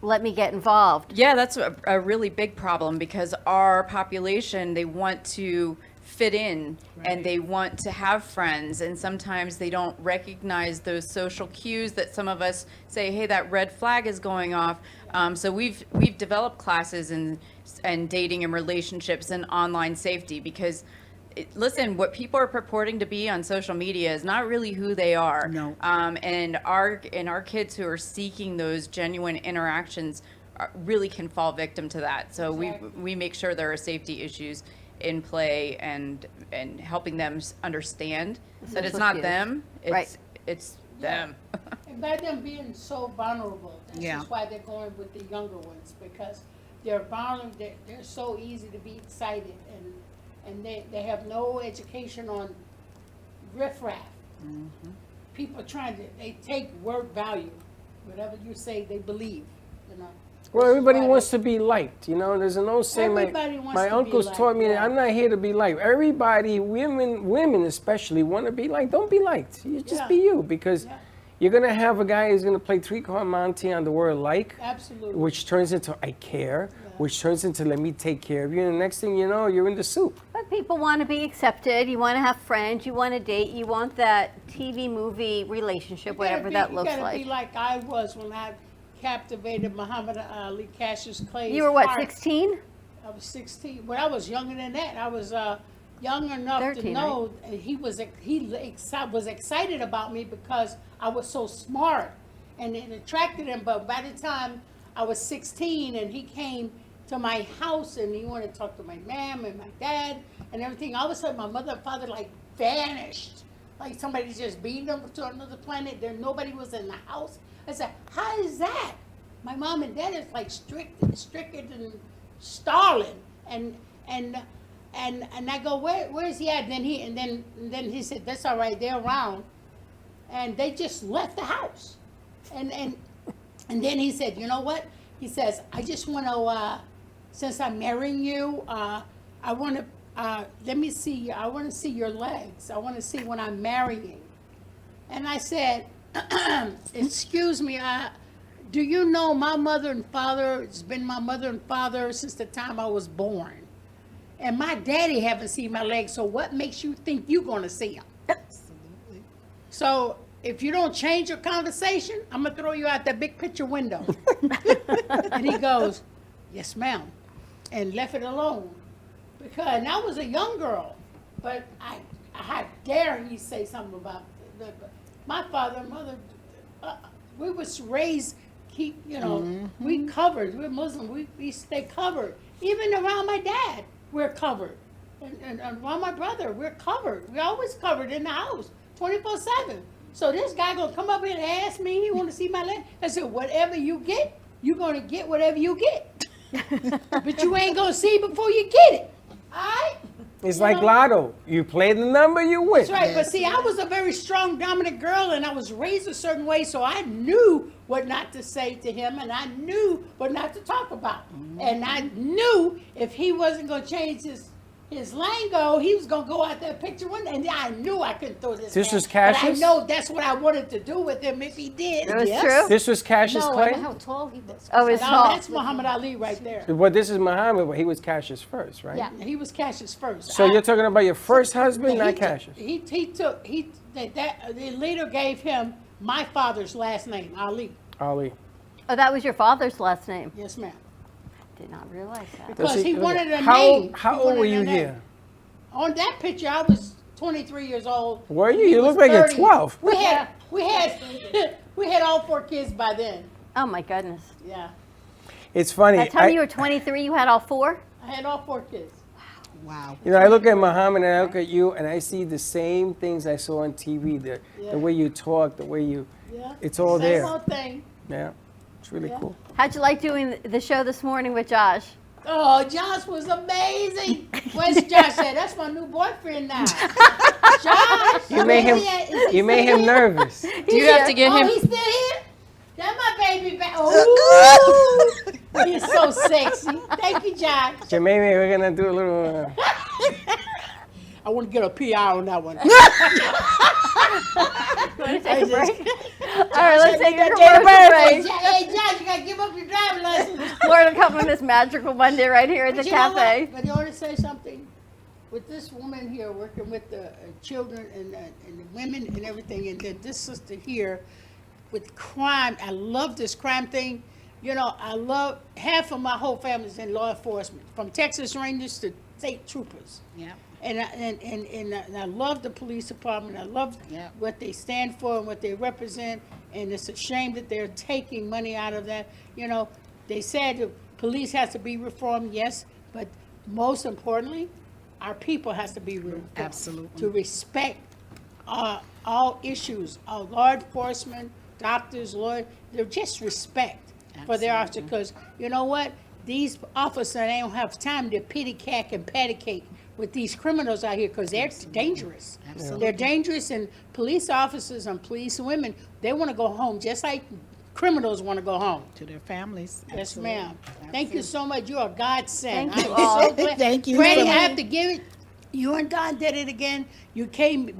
let me get involved. Yeah, that's a really big problem because our population, they want to fit in and they want to have friends, and sometimes they don't recognize those social cues that some of us say, hey, that red flag is going off. So we've developed classes in dating and relationships and online safety because listen, what people are purporting to be on social media is not really who they are. No. And our kids who are seeking those genuine interactions really can fall victim to that. So we make sure there are safety issues in play and helping them understand that it's not them, it's them. And by them being so vulnerable, that's just why they're going with the younger ones, because they're vulnerable, they're so easy to be excited, and they have no education on riffraff. People they take word value. Whatever you say, they believe, you know. Well, everybody wants to be liked, you know. There's an old saying, Everybody wants my to be uncles liked, taught me that I'm not here to be liked. Everybody, women especially, want to be liked. Don't be liked. You just be you, because you're going to have a guy who's going to play three-card Monte on the word like, Absolutely. which turns into I care, which turns into let me take care of you, and the next thing you know, you're in the soup. But people want to be accepted. You want to have friends. You want to date. You want that TV movie relationship, whatever that looks You gotta like. be like I was when I captivated Muhammad Ali, Cassius Clay's You were what, heart. 16? I was 16. Well, I was younger than that. I was young enough 13, to know he was excited about me because I was so smart, and it attracted him. But by the time I was 16 and he came to my house and he wanted to talk to my mom and my dad and everything, all of a sudden my mother and father like vanished. Like somebody just beamed them to another planet. There nobody was in the house. I said, how is that? My mom and dad is like strict and Stalin. And I go, where is he at? And then he said, that's all right, they're around. And they just left the house. And then he said, you know what? He says, I just want to, since I'm marrying you, I want to, let me see, I want to see your legs. I want to see when I'm marrying. And I said, excuse me, do you know my mother and father, it's been my mother and father since the time I was born. And my daddy haven't seen my legs, so what makes you think you're going to see them? Absolutely. So if you don't change your conversation, I'm going to throw you out that big picture window. And he goes, yes, ma'am, and left it alone. Because I was a young girl, but how dare he say something about my father and mother we was raised, we covered. We're Muslim. We stay covered. Even around my dad, we're covered. And around my brother, we're covered. We're always covered in the house, 24/7. So this guy gonna come up here and ask me, he wanna see my leg? I said, whatever you get, you're gonna get whatever you get. But you ain't gonna see before you get it. All right? It's like lotto. You play the number, you win. That's right. But see, I was a very strong, dominant girl, and I was raised a certain way, so I knew what not to say to him, and I knew what not to talk about. And I knew if he wasn't going to change his lingo, he was going to go out that picture window, and I knew I couldn't throw this. This was But I Cassius? know that's what I wanted to do with him if he did. It was true? This was Cassius No, Clay? and how tall he was. Oh, it's No, tall. that's Muhammad Ali right there. Well, this is Muhammad, but he was Cassius first, right? Yeah, he was Cassius first. So you're talking about your first husband, He not took- Cassius? The leader gave him my father's last name, Ali. Ali. Oh, that was your father's last name? Yes, ma'am. Did not realize that. Because he wanted a How name. old- how He old wanted were a you name. here? On that picture, I was 23 years old. Were you? He You was look like you're 30. 12. We had all 4 kids by then. Oh my goodness. Yeah, It's funny. By the time you were 23, you had all 4? I had all 4 kids. Wow. You know, I look at Muhammad and I look at you, and I see the same things I saw on TV. Yeah. The way you talk, the way you, Yeah. it's all Same there. old thing. Yeah, it's really cool. How'd you like doing the show this morning with Josh? Oh, Josh was amazing. Where's Josh at? That's my new boyfriend now. Josh. You made him, you made him nervous. Do you have to get him? Oh, he's still here? That's my baby back. Oh, he's so sexy. Thank you, Josh. Jermaine, we're gonna do a little. I want to get a PR on that one. You want to take a break? All right, let's take a Hey, commercial break. Josh, you got to give up your driving license. More to come on this magical Monday right here at the But you know cafe. what? But you want to say something? With this woman here working with the children and the women and everything, and then this sister here with crime, I love this crime thing. You know, I love, half of my whole family's in law enforcement, from Texas Rangers to state troopers. Yeah. And I love the police department. I love what they stand for and what they represent. And it's a shame that they're taking money out of that. You know, they said the police has to be reformed, yes, but most importantly, our people has to be reformed. Absolutely. To respect all issues, law enforcement, doctors, lawyers, they're just respect for their officers. Because you know what? These officers, they don't have time to pitty-cack and patty-cake with these criminals out here because they're dangerous. Absolutely. They're dangerous, and police officers and police women, they want to go home just like criminals want to go home. To their families. Yes, Absolutely. ma'am. Thank you so much. You're a godsend. Thank you I'm all. so glad. Thank you Granny, so I much. have to give it. You and God did it again. You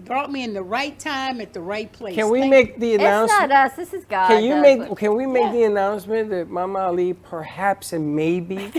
brought me in the right time at the right place. Can we Thank make you. the It's announcement? not us. This is God. Can you That's make? what- Can we make the announcement that Mama Ali perhaps and maybe, With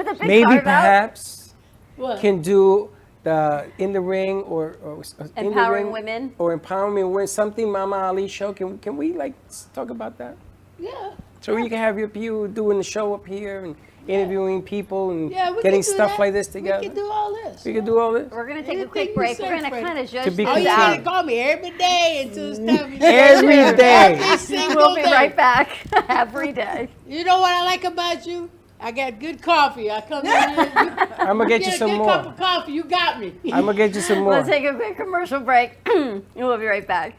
a big maybe carve out? perhaps What? can do the in the ring or in the Empowering ring women? or empowering women, something Mama Ali show. Can we like talk about that? Yeah. So you can have you doing the show up here and interviewing people and Yeah, we getting can do stuff that. like this together. We can do all this. We can do all this. We're going to take a Anything quick you break. say, We're going to Freddie. kind of To judge be Oh, things you out. gotta call me every day until it's time. Every day. Every single We'll be day. right back every day. You know what I like about you? I got good coffee. I come in here. I'm gonna get you some a good more. cup of coffee. You got me. I'm gonna get you some more. Let's take a quick commercial break. And we'll be right back.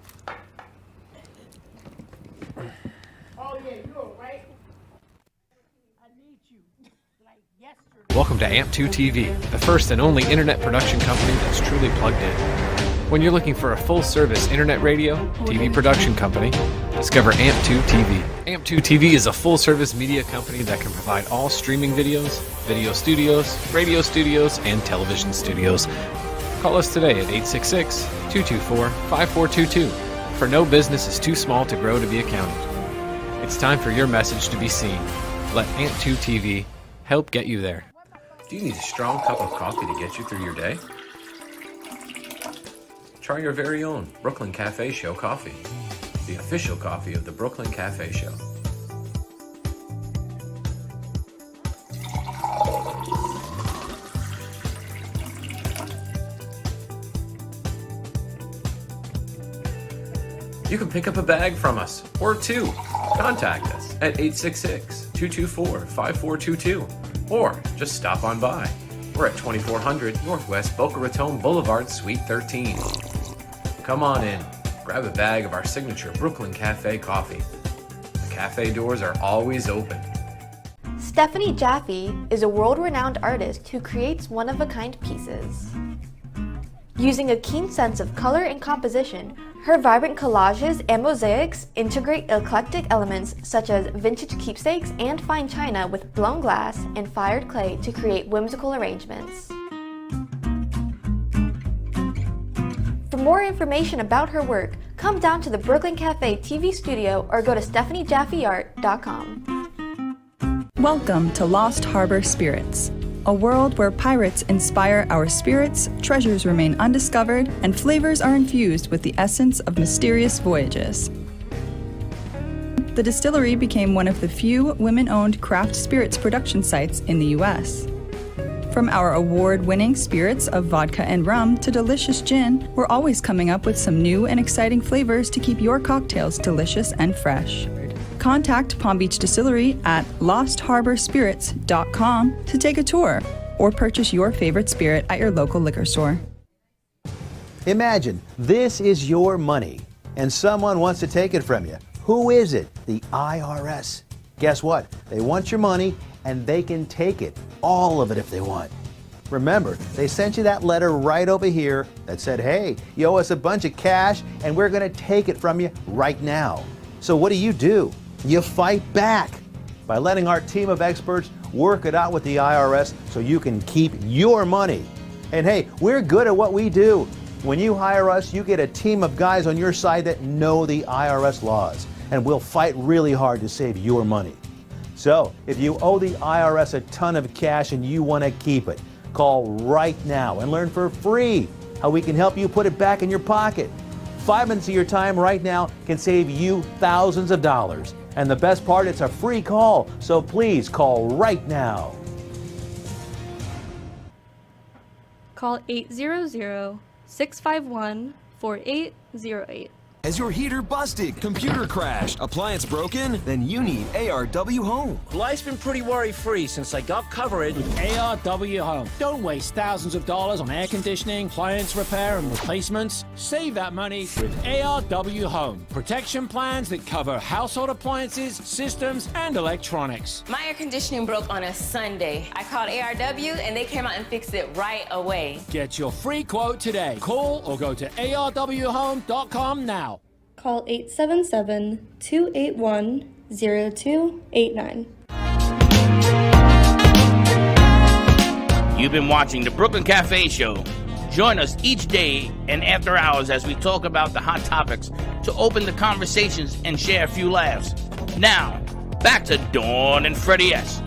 Oh yeah, you're right. I need you like yesterday. Welcome to AMP2 TV, the first and only internet production company that's truly plugged in. When you're looking for a full-service internet radio, TV production company, discover AMP2 TV. AMP2 TV is a full-service media company that can provide all streaming videos, video studios, radio studios, and television studios. Call us today at 866-224-5422, for no business is too small to grow to be accounted. It's time for your message to be seen. Let AMP2 TV help get you there. Do you need a strong cup of coffee to get you through your day? Try your very own Brooklyn Cafe Show coffee, the official coffee of the Brooklyn Cafe Show. You You can pick up a bag from us, or two. Contact us at 866-224-5422, or just stop on by. We're at 2400 Northwest Boca Raton Boulevard, Suite 13. Come on in, grab a bag of our signature Brooklyn Cafe coffee. The cafe doors are always open. Stephanie Jaffe is a world-renowned artist who creates one-of-a-kind pieces. Using a keen sense of color and composition, her vibrant collages and mosaics integrate eclectic elements such as vintage keepsakes and fine china with blown glass and fired clay to create whimsical arrangements. For more information about her work, come down to the Brooklyn Cafe TV studio or go to stephaniejaffeart.com. Welcome to Lost Harbor Spirits, a world where pirates inspire our spirits, treasures remain undiscovered, and flavors are infused with the essence of mysterious voyages. The distillery became one of the few women-owned craft spirits production sites in the U.S. From our award-winning spirits of vodka and rum to delicious gin, we're always coming up with some new and exciting flavors to keep your cocktails delicious and fresh. Contact Palm Beach Distillery at lostharborspirits.com to take a tour or purchase your favorite spirit at your local liquor store. Imagine this is your money and someone wants to take it from you. Who is it? The IRS. Guess what? They want your money and they can take it, all of it if they want. Remember, they sent you that letter right over here that said, hey, you owe us a bunch of cash and we're going to take it from you right now. So what do? You fight back by letting our team of experts work it out with the IRS so you can keep your money. And hey, we're good at what we do. When you hire us, you get a team of guys on your side that know the IRS laws, and we'll fight really hard to save your money. So if you owe the IRS a ton of cash and you want to keep it, call right now and learn for free how we can help you put it back in your pocket. 5 minutes of your time right now can save you thousands of dollars. And the best part, it's a free call, so please call right now. Call 800-651-4808. Has your heater busted, computer crashed, appliance broken? Then you need ARW Home. Life's been pretty worry-free since I got covered with ARW Home. Don't waste thousands of dollars on air conditioning, appliance repair, and replacements. Save that money with ARW Home. Protection plans that cover household appliances, systems, and electronics. My air conditioning broke on a Sunday. I called ARW and they came out and fixed it right away. Get your free quote today. Call or go to arwhome.com now. Call 877-281-0289. You've been watching the Brooklyn Cafe Show. Join us each day and after hours as we talk about the hot topics to open the conversations and share a few laughs. Now, back to Dawn and Freddie S.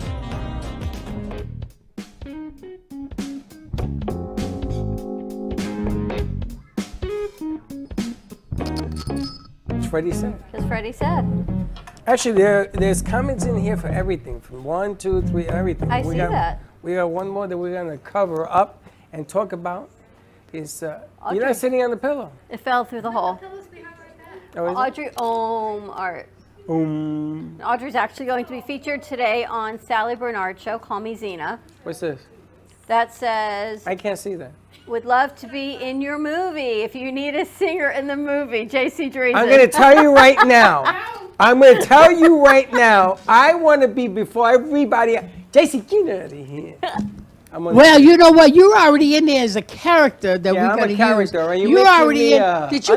Freddie said. Because Freddie said. Actually, there's comments in here for everything, from 1, 2, 3, everything. I see that. We got one more that we're going to cover up and talk about. Is you're not sitting on the pillow. It fell through the hole. Oh, is it? Audrey Art. Audrey's actually going to be featured today on Sally Bernard Show, Call Me Zena. What's this? That says, I can't see that. would love to be in your movie. If you need a singer in the movie, J.C. Dreesen. I'm going to tell you right now. I'm going to tell you right now. I want to be before everybody. J.C., get out of here. Well, you know what? You're already in there as a character that we're going to use. Character. You're already in. Did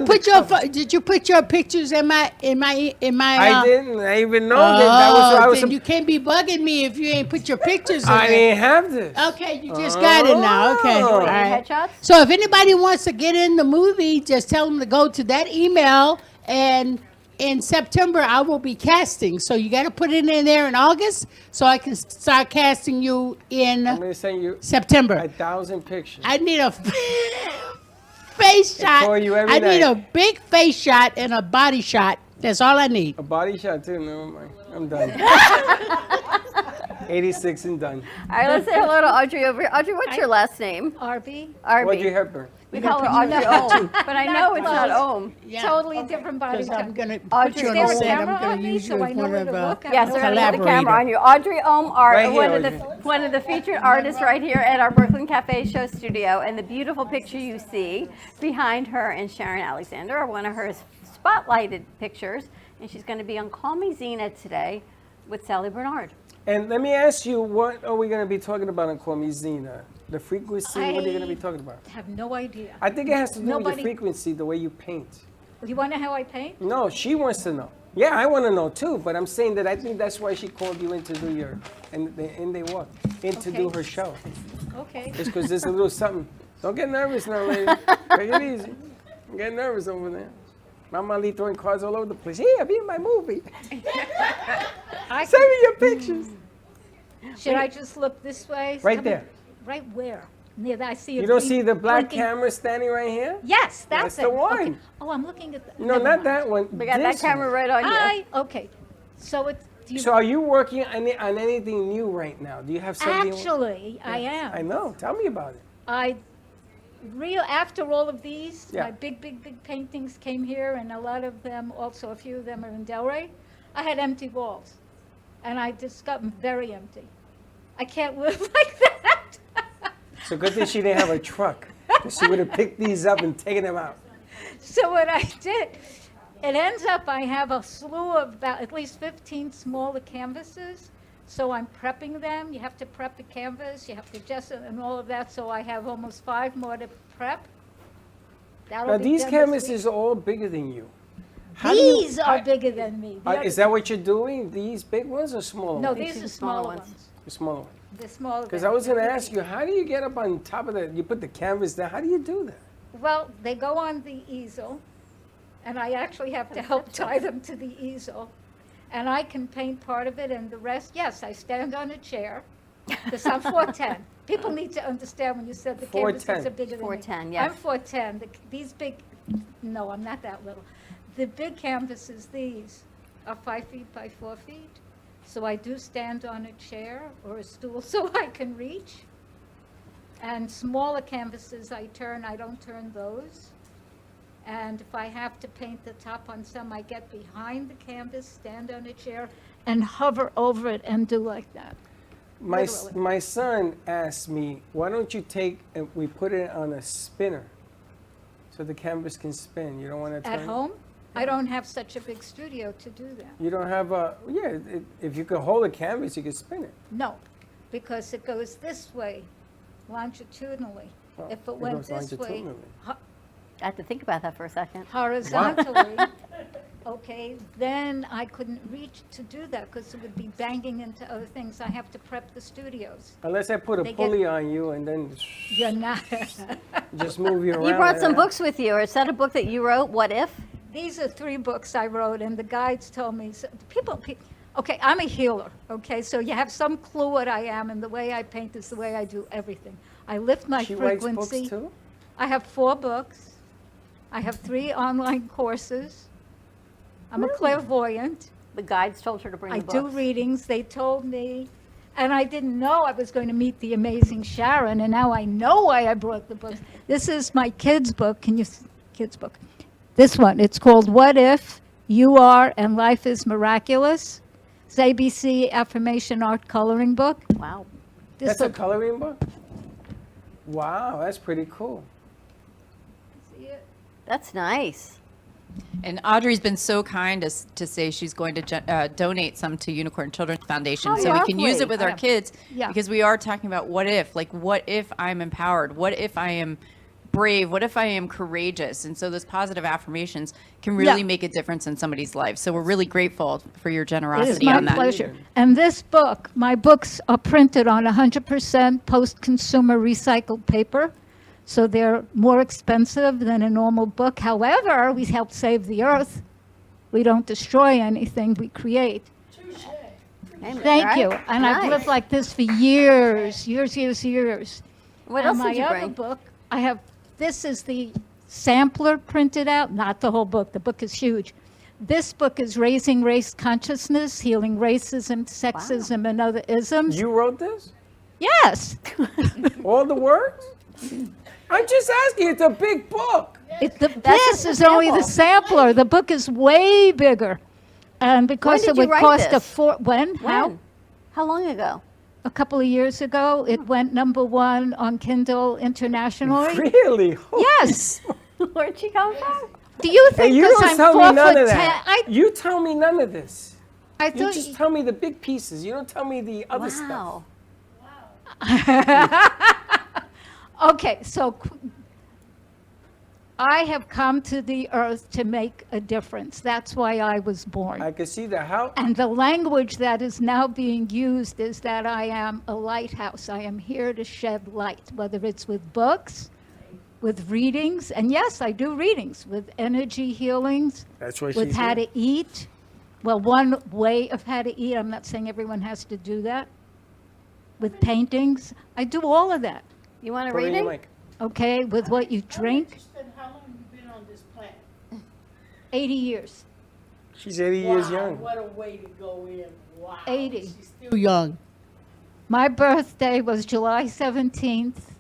you put your pictures in my? I didn't. I even know that was. Then you can't be bugging me if you ain't put your pictures in. I didn't have this. Okay, you just got it now. Okay, all right. Headshots? So if anybody wants to get in the movie, just tell them to go to that email, and in September I will be casting. So you got to put it in there in August, so I can start casting you in I'm going to send you September. 1,000 pictures. I need a face shot. call you every I need night. a big face shot and a body shot. That's all I need. A body shot too. Never mind. I'm done. 86 and done. All right, let's say hello to Audrey over here. Audrey, what's your last name? Arby. Audrey Hepburn. We call her Audrey Ohm, but I know it's not Ohm. Totally different body Because I'm type. going to Audrey put you on Ohm. the Is set. there a I'm camera going on to me use so you I as know one where of to look? Yes, we're going to put the camera on you. Audrey Ohm, one of the featured artists right here at our Brooklyn Cafe Show studio, and the beautiful picture you see behind her and Sharon Alexander are one of her spotlighted pictures, and she's going to be on Call Me Zena today with Sally Bernard. And let me ask you, what are we going to be talking about on Call Me Zena? The frequency, what are you going to be talking about? I have no idea. I think it has to do with the Nobody- frequency, the way you paint. You want to know how I paint? No, she wants to know. Yeah, I want to know too, but I'm saying that I think that's why she called you in to do your, and they walk, in to do Okay. her show. Okay. It's because there's a little something. Don't get nervous now, lady. Take it easy. Don't get nervous over there. Mama Lee throwing cards all over the place. Yeah, be in my movie. Send me your pictures. Should I just look this way? Right Somebody- there. Right where? Near that I see. You a don't big see the black blinking- camera standing right here? Yes, that's the it. one. Okay. Oh, I'm looking at the. No, never not mind. that one. We got that this camera one. right on you. Okay. So it's. Do you, So are you working on anything new right now? Do you have something? actually, I am. I know. Tell me about it. After all of these, Yeah. my big paintings came here, and a lot of them, also a few of them are in Delray. I had empty walls, and I just got very empty. I can't live like that. So good thing she didn't have a truck. 'Cause she would have picked these up and taken them out. So what I did, it ends up I have a slew of about at least 15 smaller canvases. So I'm prepping them. You have to prep the canvas, you have to adjust it and all of that. So I have almost 5 more to prep. That'll Now be these done this canvases week. are all bigger than you. How do you- These are bigger than me. The Is other- that what you're doing? These big ones or smaller No, ones? these are smaller ones. The smaller ones. The smaller. Because I was going to ask you, how do you get up on top of that? You put the canvas down. How do you do that? Well, they go on the easel, and I actually have to help tie them to the easel. And I can paint part of it, and the rest, yes, I stand on a chair, because I'm 4'10". People need to understand when you said the canvases 4'10". are bigger than me. 4'10", yes. I'm 4'10". These big, no, I'm not that little. The big canvases, these, are 5 feet by 4 feet. So I do stand on a chair or a stool so I can reach. And smaller canvases I don't turn those. And if I have to paint the top on some, I get behind the canvas, stand on a chair, and hover over it and do like that. Literally. My son asked me, why don't you take and we put it on a spinner so the canvas can spin? You don't want to At home, I don't have such a big studio to do that. You don't have a, if you could hold a canvas, you could spin it. No, because it goes this way, longitudinally. Oh, If it it went goes this way, longitudinally. I have to think about that for a second. horizontally, okay, then I couldn't reach to do that because it would be banging into other things. I have to prep the studios. Unless I put a They get- pulley on you and then You're not. just move you around. You brought like some that. books with you, or is that a book that you wrote, What If? These are 3 books I wrote, and the guides told me, okay, I'm a healer, okay, so you have some clue what I am, and the way I paint is the way I do everything. I lift my She writes frequency. books too? I have 4 books. I have 3 online courses. I'm a clairvoyant. The guides told her to bring I the do books. readings. They told me, and I didn't know I was going to meet the amazing Sharon, and now I know why I brought the books. This is my kids' book. Kids' book. This one. It's called What If You Are and Life is Miraculous. It's ABC Affirmation Art Coloring Book. Wow. That's a coloring book? Wow, that's pretty cool. That's nice. And Audrey's been so kind to say she's going to donate some to Unicorn Children's Foundation Oh, so we can use lovely. it with our Yeah. kids Yeah. because we are talking about what if, like what if I'm empowered? What if I am brave? What if I am courageous? And so those positive affirmations can really Yeah. make a difference in somebody's life. So we're really grateful for your It is generosity my on that. pleasure. And this book, my books are printed on 100% post-consumer recycled paper, so they're more expensive than a normal book. However, we help save the earth. We don't destroy anything, we create. Amen. Thank All you. right. And I've Nice. lived like this for years. What And else my did you other bring? book, this is the sampler printed out, not the whole book. The book is huge. This book is Raising Race Consciousness, Healing Racism, Sexism, and Other Isms. You wrote this? Yes. All the words? I'm just asking. It's a big book. This is only the sampler. The book is way bigger. And because When it did you would write cost this? when? How? How long ago? A couple of years ago. It went #1 on Kindle internationally. Really? Yes. Where'd she come from? Do you think Hey, you 'cause don't I'm tell me 4 none foot of 10 that. You tell me none of this. I You thought just tell me the big pieces. You don't tell me the other stuff. Okay, so I have come to the earth to make a difference. That's why I was born. I can see that. How? And the language that is now being used is that I am a lighthouse. I am here to shed light, whether it's with books, with readings, and yes, I do readings, with energy healings, That's what with she's how doing. to eat. Well, one way of how to eat, I'm not saying everyone has to do that. With paintings, I do all of that. You want a Put it in your reading? mic. Okay, with what you drink, How long have you been on this planet? 80 years. She's 80 years young. What a way to go in. Wow. 80. She's still young. My birthday was July 17th,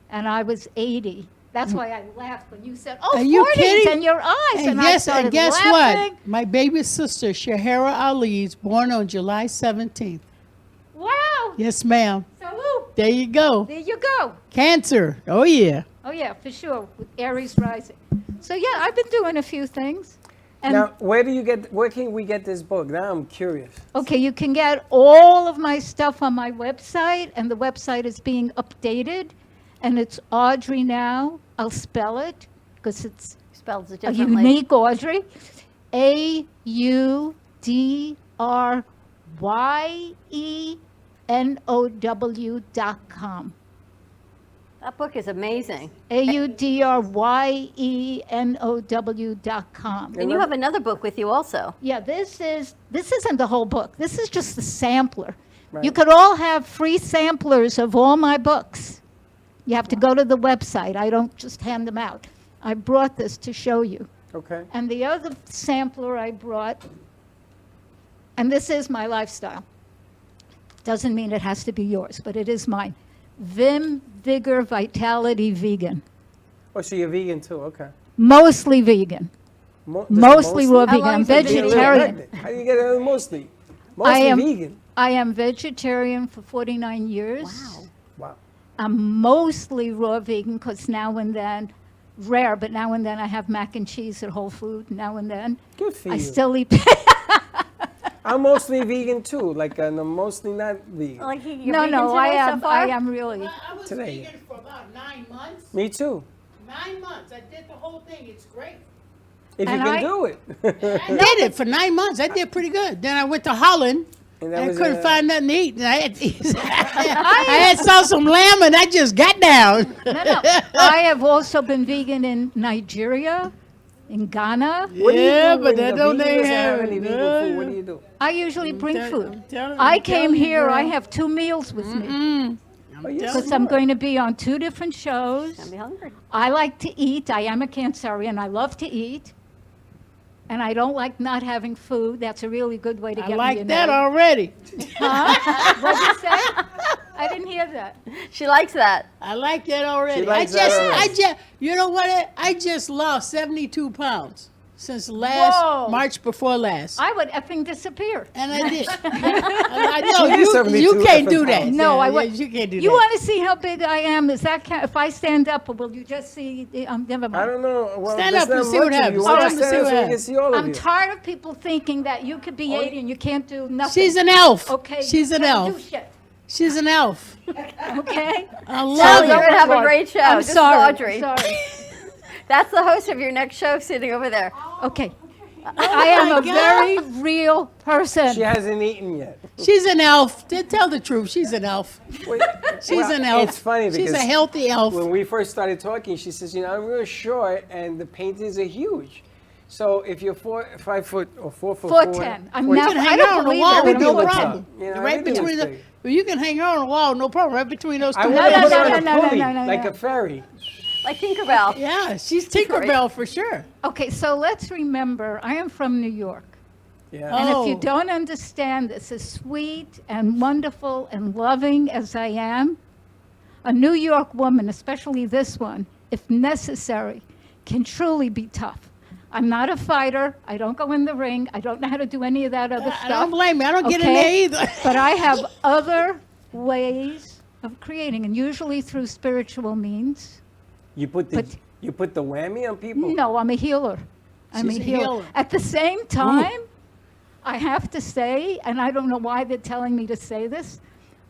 and I was 80. That's why I laughed when you said, "Oh, Are you 40s kidding? in your eyes," And and I yes, started and guess laughing. what? My baby sister, Shahara Ali, is born on July 17th. Wow! Yes, ma'am. Salute. There you go. There you go. Cancer. Oh, yeah. Oh yeah, for sure. With Aries rising. So yeah, I've been doing a few things. And Now, where can we get this book? Now I'm curious. okay, you can get all of my stuff on my website, and the website is being updated, and it's Audrey now. I'll spell it because it's Spells it a differently. unique Audrey. AUDRYENOW.com. That book is amazing. AUDRYENOW.com. And you have another book with you also. Yeah, this isn't the whole book. This is just the sampler. Right. You could all have free samplers of all my books. You have to go to the website. I don't just hand them out. I brought this to show you. Okay. And the other sampler I brought, and this is my lifestyle. Doesn't mean it has to be yours, but it is mine. Vim Vigor Vitality Vegan. Oh, so you're vegan too? Okay. Mostly vegan. Mostly raw vegan. I'm vegetarian. How do you get it mostly? I Mostly am vegan. I am vegetarian for 49 years. Wow. I'm mostly raw vegan because now and then, rare, but now and then I have mac and cheese at Whole Food. Now and then. Good for I you. still eat. I'm mostly vegan too. Like I'm mostly not vegan. Like you're No, vegan no, I today so am. far? I am really. I was Today. vegan for about 9 months. Me too. 9 months. I did the whole thing. It's great. If And you can I- do it. I did it for 9 months. I did pretty good. Then I went to Holland. And And that I was, couldn't find nothing to eat. And I had to eat. I had saw some lamb and I just got down. No, no. I have also been vegan in Nigeria, in Ghana. What do you Yeah, do but when that the don't vegan they doesn't have have any it? vegan food? What do you do? I usually bring food. telling- I I'm came telling you, here, I girl. have 2 meals with me. Oh, you're Because I'm smart. going to be on 2 different shows. I'll be hungry. I like to eat. I am a Cancerian. I love to eat. And I don't like not having food. That's a really good way to I get me like in that there. already. Huh? What'd you say? I didn't hear that. She likes that. I like that already. She likes that already. You know what? I just lost 72 pounds since Whoa. last March before last. I would effing disappear. And I did. I know She is 72 you can't do effing that. pounds. No, Yeah, I yeah, would. You can't do You that. want to see how big I am? Is that if I stand up, or will you just see? Never I mind. don't know. Well, Stand there's up and not see what much of happens. you. Why don't Stand you up and stand see up what so we can happens. see all of I'm you? tired of people thinking that you could be 80 and you can't do nothing. She's an elf. Okay. She's you an can't elf. do shit. She's an elf. Okay. I love Sally, you're it. going to have a great show. I'm This is sorry. Audrey. Sorry. That's the host of your next show sitting over there. Okay. I am a very real person. She hasn't eaten yet. She's an elf. Tell the truth. She's an elf. Wait, She's well, an elf. It's funny She's because a healthy elf. when we first started talking, she says, I'm real short and the paintings are huge. So if you're 5 foot or 4 foot 4'10". I'm You now. can I hang don't out on the believe wall with everything no looks problem. You know, Right everything between looks the. big. Well, you can hang out on the wall, no problem. Right between those two. I No, want to no, put no, her on no, a no, pulley, no, no, like no. a ferry. Like Tinkerbell. Yeah, she's Tinkerbell for sure. Okay, so let's remember, I am from New York. Yeah. And if you Oh. don't understand this, as sweet and wonderful and loving as I am, a New York woman, especially this one, if necessary, can truly be tough. I'm not a fighter. I don't go in the ring. I don't know how to do any of that other stuff. I don't blame me. I don't get in there either. But I have other ways of creating, and usually through spiritual means. You put the whammy on people? No, I'm a healer. I'm She's a a healer. healer. At the same time, I have to say, and I don't know why they're telling me to say this,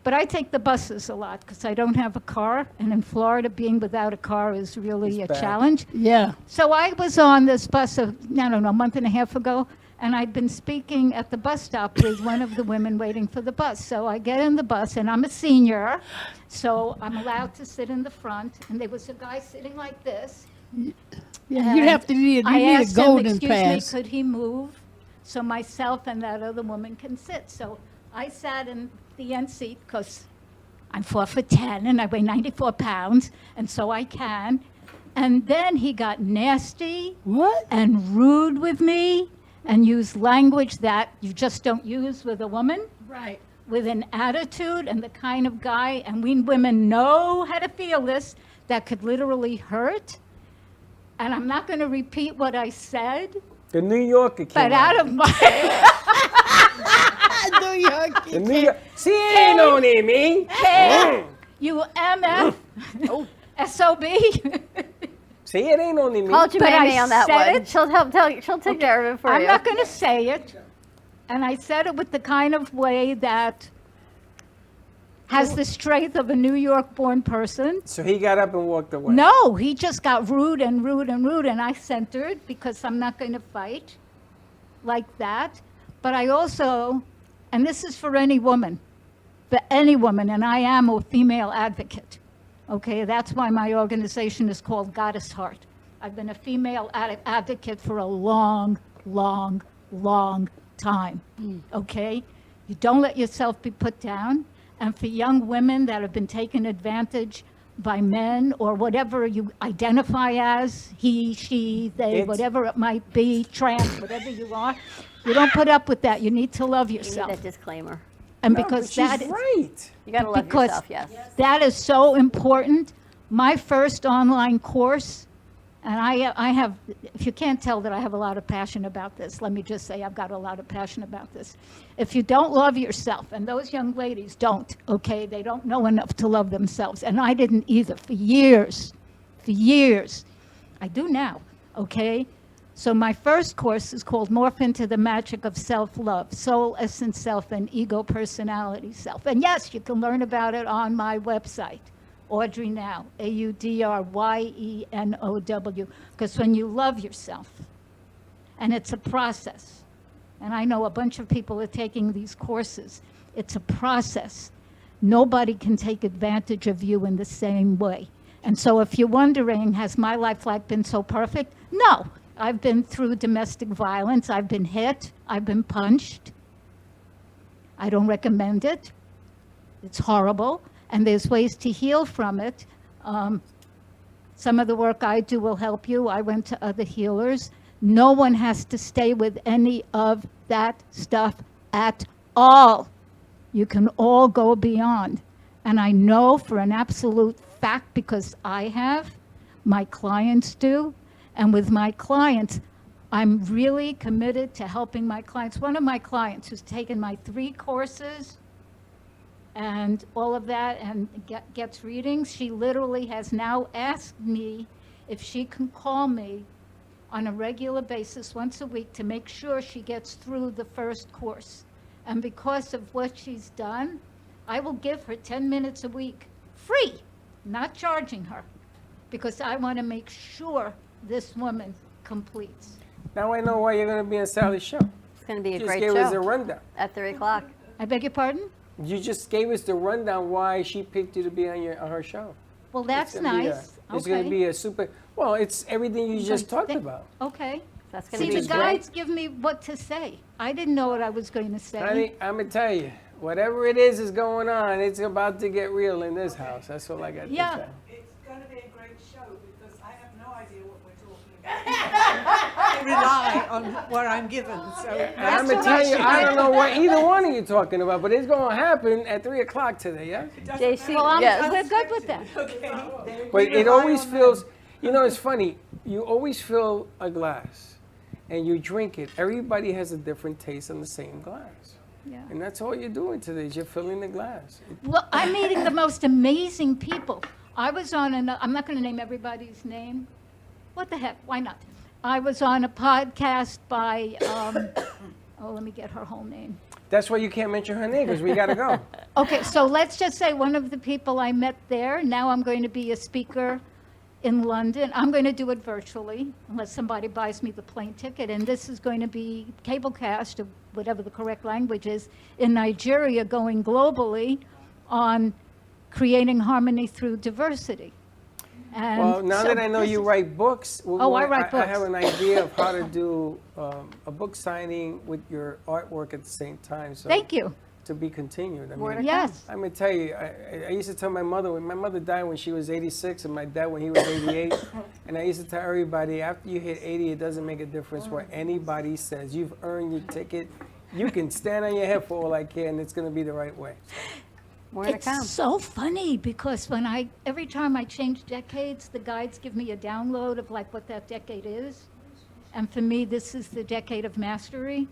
but I take the buses a lot because I don't have a car. And in Florida, being without a car is really a bad. challenge. Yeah. So I was on this bus, I don't know, a month and a half ago, and I'd been speaking at the bus stop with one of the women waiting for the bus. So I get in the bus, and I'm a senior, so I'm allowed to sit in the front. And there was a guy sitting like this. Yeah, you'd have to need I a asked golden him, excuse pass. me, could he move so myself and that other woman can sit? So I sat in the end seat because I'm 4'10" and I weigh 94 pounds, and so I can. And then he got nasty and rude with me and used language that you just don't use with a woman. Right. With an attitude and the kind of guy, and we women know how to feel this, that could literally hurt. And I'm not going to repeat what I said, The New Yorker came but out of my New York. The New York. See, it ain't only me. Hey, you MF, SOB. See, it ain't only me. Called you But I Mammy on that said one. it. She'll help tell you. She'll take care of it for I'm you. not going to say it. And I said it with the kind of way that has the strength of a New York-born person. So he got up and walked away. No, he just got rude and rude and rude, and I centered because I'm not going to fight like that. But I also, and this is for any woman, and I am a female advocate. Okay, that's why my organization is called Goddess Heart. I've been a female advocate for a long, long, long time. Okay, you don't let yourself be put down. And for young women that have been taken advantage by men or whatever you identify as, he, she, they, whatever it might be, trans, whatever you are, you don't put up with that. You need to love You need yourself. that disclaimer. And No, because but she's that is right. You got to love because yourself, yes. that is so important. My first online course, and I have, if you can't tell that I have a lot of passion about this, let me just say I've got a lot of passion about this. If you don't love yourself, and those young ladies don't, okay, they don't know enough to love themselves, and I didn't either for years. I do now, okay? So my first course is called Morph into the Magic of Self-Love, Soul Essence Self and Ego Personality Self. And yes, you can learn about it on my website, Audrey Now, AudryeNow, because when you love yourself, and it's a process, and I know a bunch of people are taking these courses, it's a process. Nobody can take advantage of you in the same way. And so if you're wondering, has my life like been so perfect? No. I've been through domestic violence. I've been hit. I've been punched. I don't recommend it. It's horrible. And there's ways to heal from it. Some of the work I do will help you. I went to other healers. No one has to stay with any of that stuff at all. You can all go beyond. And I know for an absolute fact, because I have, my clients do, and with my clients, I'm really committed to helping my clients. One of my clients who's taken my 3 courses and all of that and gets readings, she literally has now asked me if she can call me on a regular basis once a week to make sure she gets through the first course. And because of what she's done, I will give her 10 minutes a week, free, not charging her, because I want to make sure this woman completes. Now I know why you're going to be on Sally's show. It's going to be a You just great gave show. us a rundown. At 3 o'clock. I beg your pardon? You just gave us the rundown why she picked you to be on her show. Well, that's It's gonna be nice. it's going to be a super. Well, it's everything you just talked about. Okay. That's going to See, be the great. guides give me what to say. I didn't know what I was going to say. Honey, I'm going to tell you, whatever it is going on, it's about to get real in this house. That's all I got to Yeah. say. It's going to be a great show because rely on what I'm given. So And I'm going to tell you, I don't know what either one of you talking about, but it's going to happen at 3 o'clock today, yeah? JC, well, we're good with that. Okay. But it always feels, you know, it's funny. You always fill a glass and you drink it. Everybody has a different taste in the same glass. Yeah. And that's all you're doing today is you're filling the glass. Well, I'm meeting the most amazing people. I was on I'm not going to name everybody's name. What the heck? Why not? I was on a podcast by, let me get her whole name. That's why you can't mention her name, because we got to go. Okay, so let's just say one of the people I met there, now I'm going to be a speaker in London. I'm going to do it virtually, unless somebody buys me the plane ticket. And this is going to be cablecast, or whatever the correct language is, in Nigeria, going globally on creating harmony through diversity. And Well, now so that I know this you is- write books, I write I books. have an idea of how to do a book signing with your artwork at the same time. So Thank you. To be continued. I More mean, to Yes. I'm gonna tell you, I used to tell my mother, when my mother died when she was 86 and my dad when he was 88, and I used to tell everybody, after you hit 80, it doesn't make a difference what anybody says. You've earned your ticket. You can stand on your head for all I care, and it's gonna be the right way. It's so funny because every time I change decades, the guides give me a download of like what that decade is. And for me, this is the decade of mastery.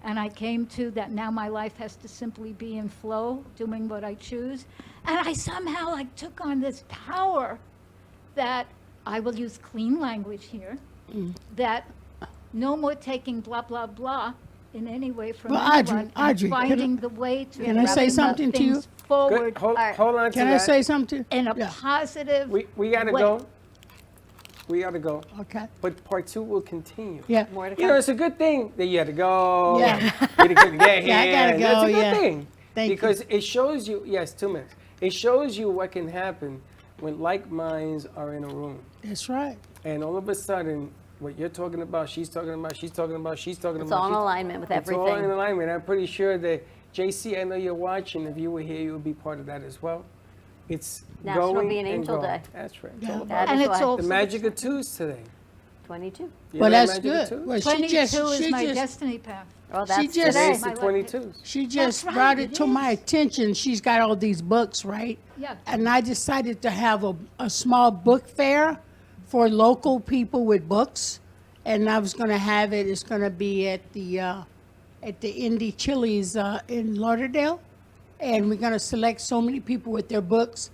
And I came to that now my life has to simply be in flow, doing what I choose. And I somehow like took on this power that I will use clean language here, that no more taking blah, blah, blah in any way from Well, anyone, and Audrey, finding the way to can I say bring something to you? things forward. Hold on to Can I that. say something? In a positive We gotta way. go. We gotta go. Okay. But part 2 will continue. Yeah. More to You know, it's a good thing that you had to go. Yeah. You had to get Yeah, I here. gotta go, That's a good yeah. thing. Thank you. because it shows you, yes, 2 minutes. It shows you what can happen when like minds are in a room. That's right. And all of a sudden, what you're talking about, she's talking about, she's talking about, she's talking It's about. all in she's- alignment with It's all everything. in alignment. I'm pretty sure that, JC, I know you're watching. If you were here, you would be part of that as well. It's National going Be an and Angel going. Day. That's right. Yeah. All about And it. it's also the magic of 2s today. 22. You Well, know that's magic of good. 2s? Well, she 22 just, is she my just, destiny path. Well, she that's just, today. Today's the 22s. she just right, brought it it to my is. attention. She's got all these books, right? Yeah. And I decided to have a small book fair for local people with books. And I was going to have it, it's going to be at the Indie Chili's in Lauderdale. And we're going to select so many people with their books.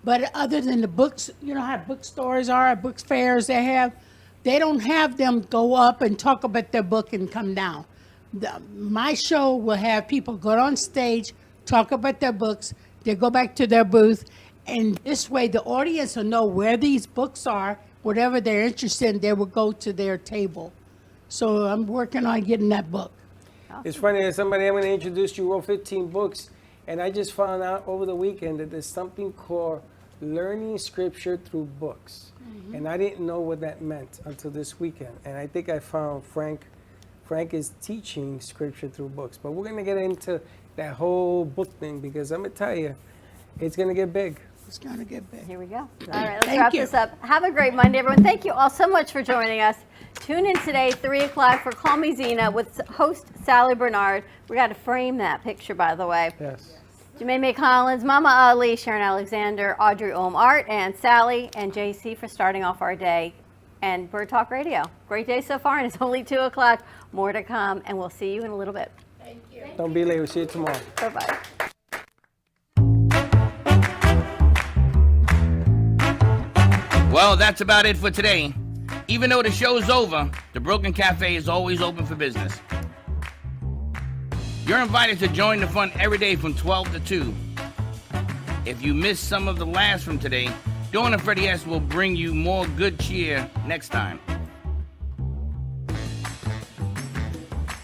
But other than the books, you know how bookstores are, book fairs they don't have them go up and talk about their book and come down. My show will have people go on stage, talk about their books, they go back to their booth, and this way the audience will know where these books are, whatever they're interested in, they will go to their table. So I'm working on getting that book. It's funny that somebody I'm going to introduce you wrote 15 books, and I just found out over the weekend that there's something called learning scripture through books. And I didn't know what that meant until this weekend. And I think I found Frank is teaching scripture through books. But we're going to get into that whole book thing because I'm going to tell you, it's going to get big. It's going to get big. Here we go. All right, let's Thank wrap you. this up. Have a great Monday, everyone. Thank you all so much for joining us. Tune in today, 3 o'clock for Call Me Zena with host Sally Bernard. We got to frame that picture, by the way. Yes. Jermaine May Collins, Mama Ali, Sharon Alexander, Audrey Ohm Art, and Sally and JC for starting off our day. And Bird Talk Radio. Great day so far, and it's only 2 o'clock. More to come, and we'll see you in a little bit. Don't be late. We'll see you tomorrow. Bye-bye. Well, that's about it for today. Even though the show's over, the Broken Cafe is always open for business. You're invited to join the fun every day from 12 to 2. If you missed some of the laughs from today, Dawn and Freddie S. will bring you more good cheer next time.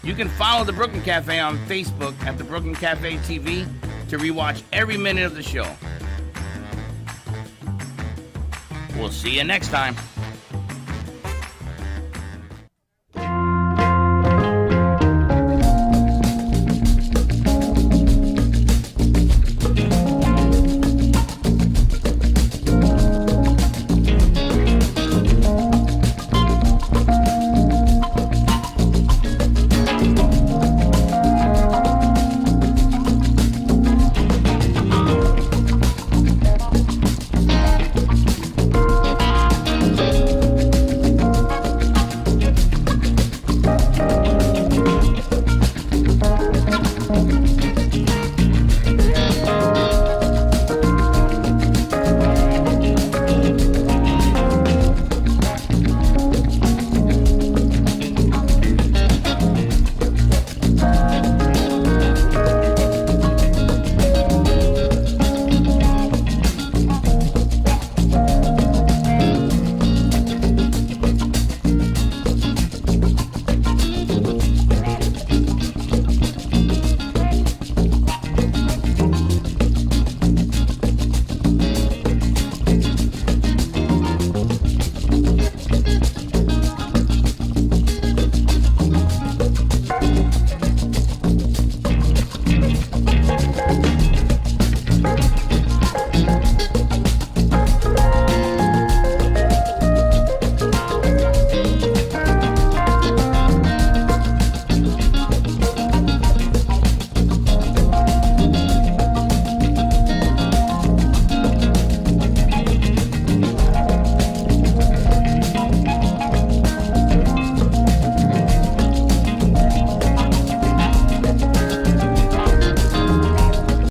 You can follow the Brooklyn Cafe on Facebook at the Brooklyn Cafe TV to rewatch every minute of the show. We'll see you next time.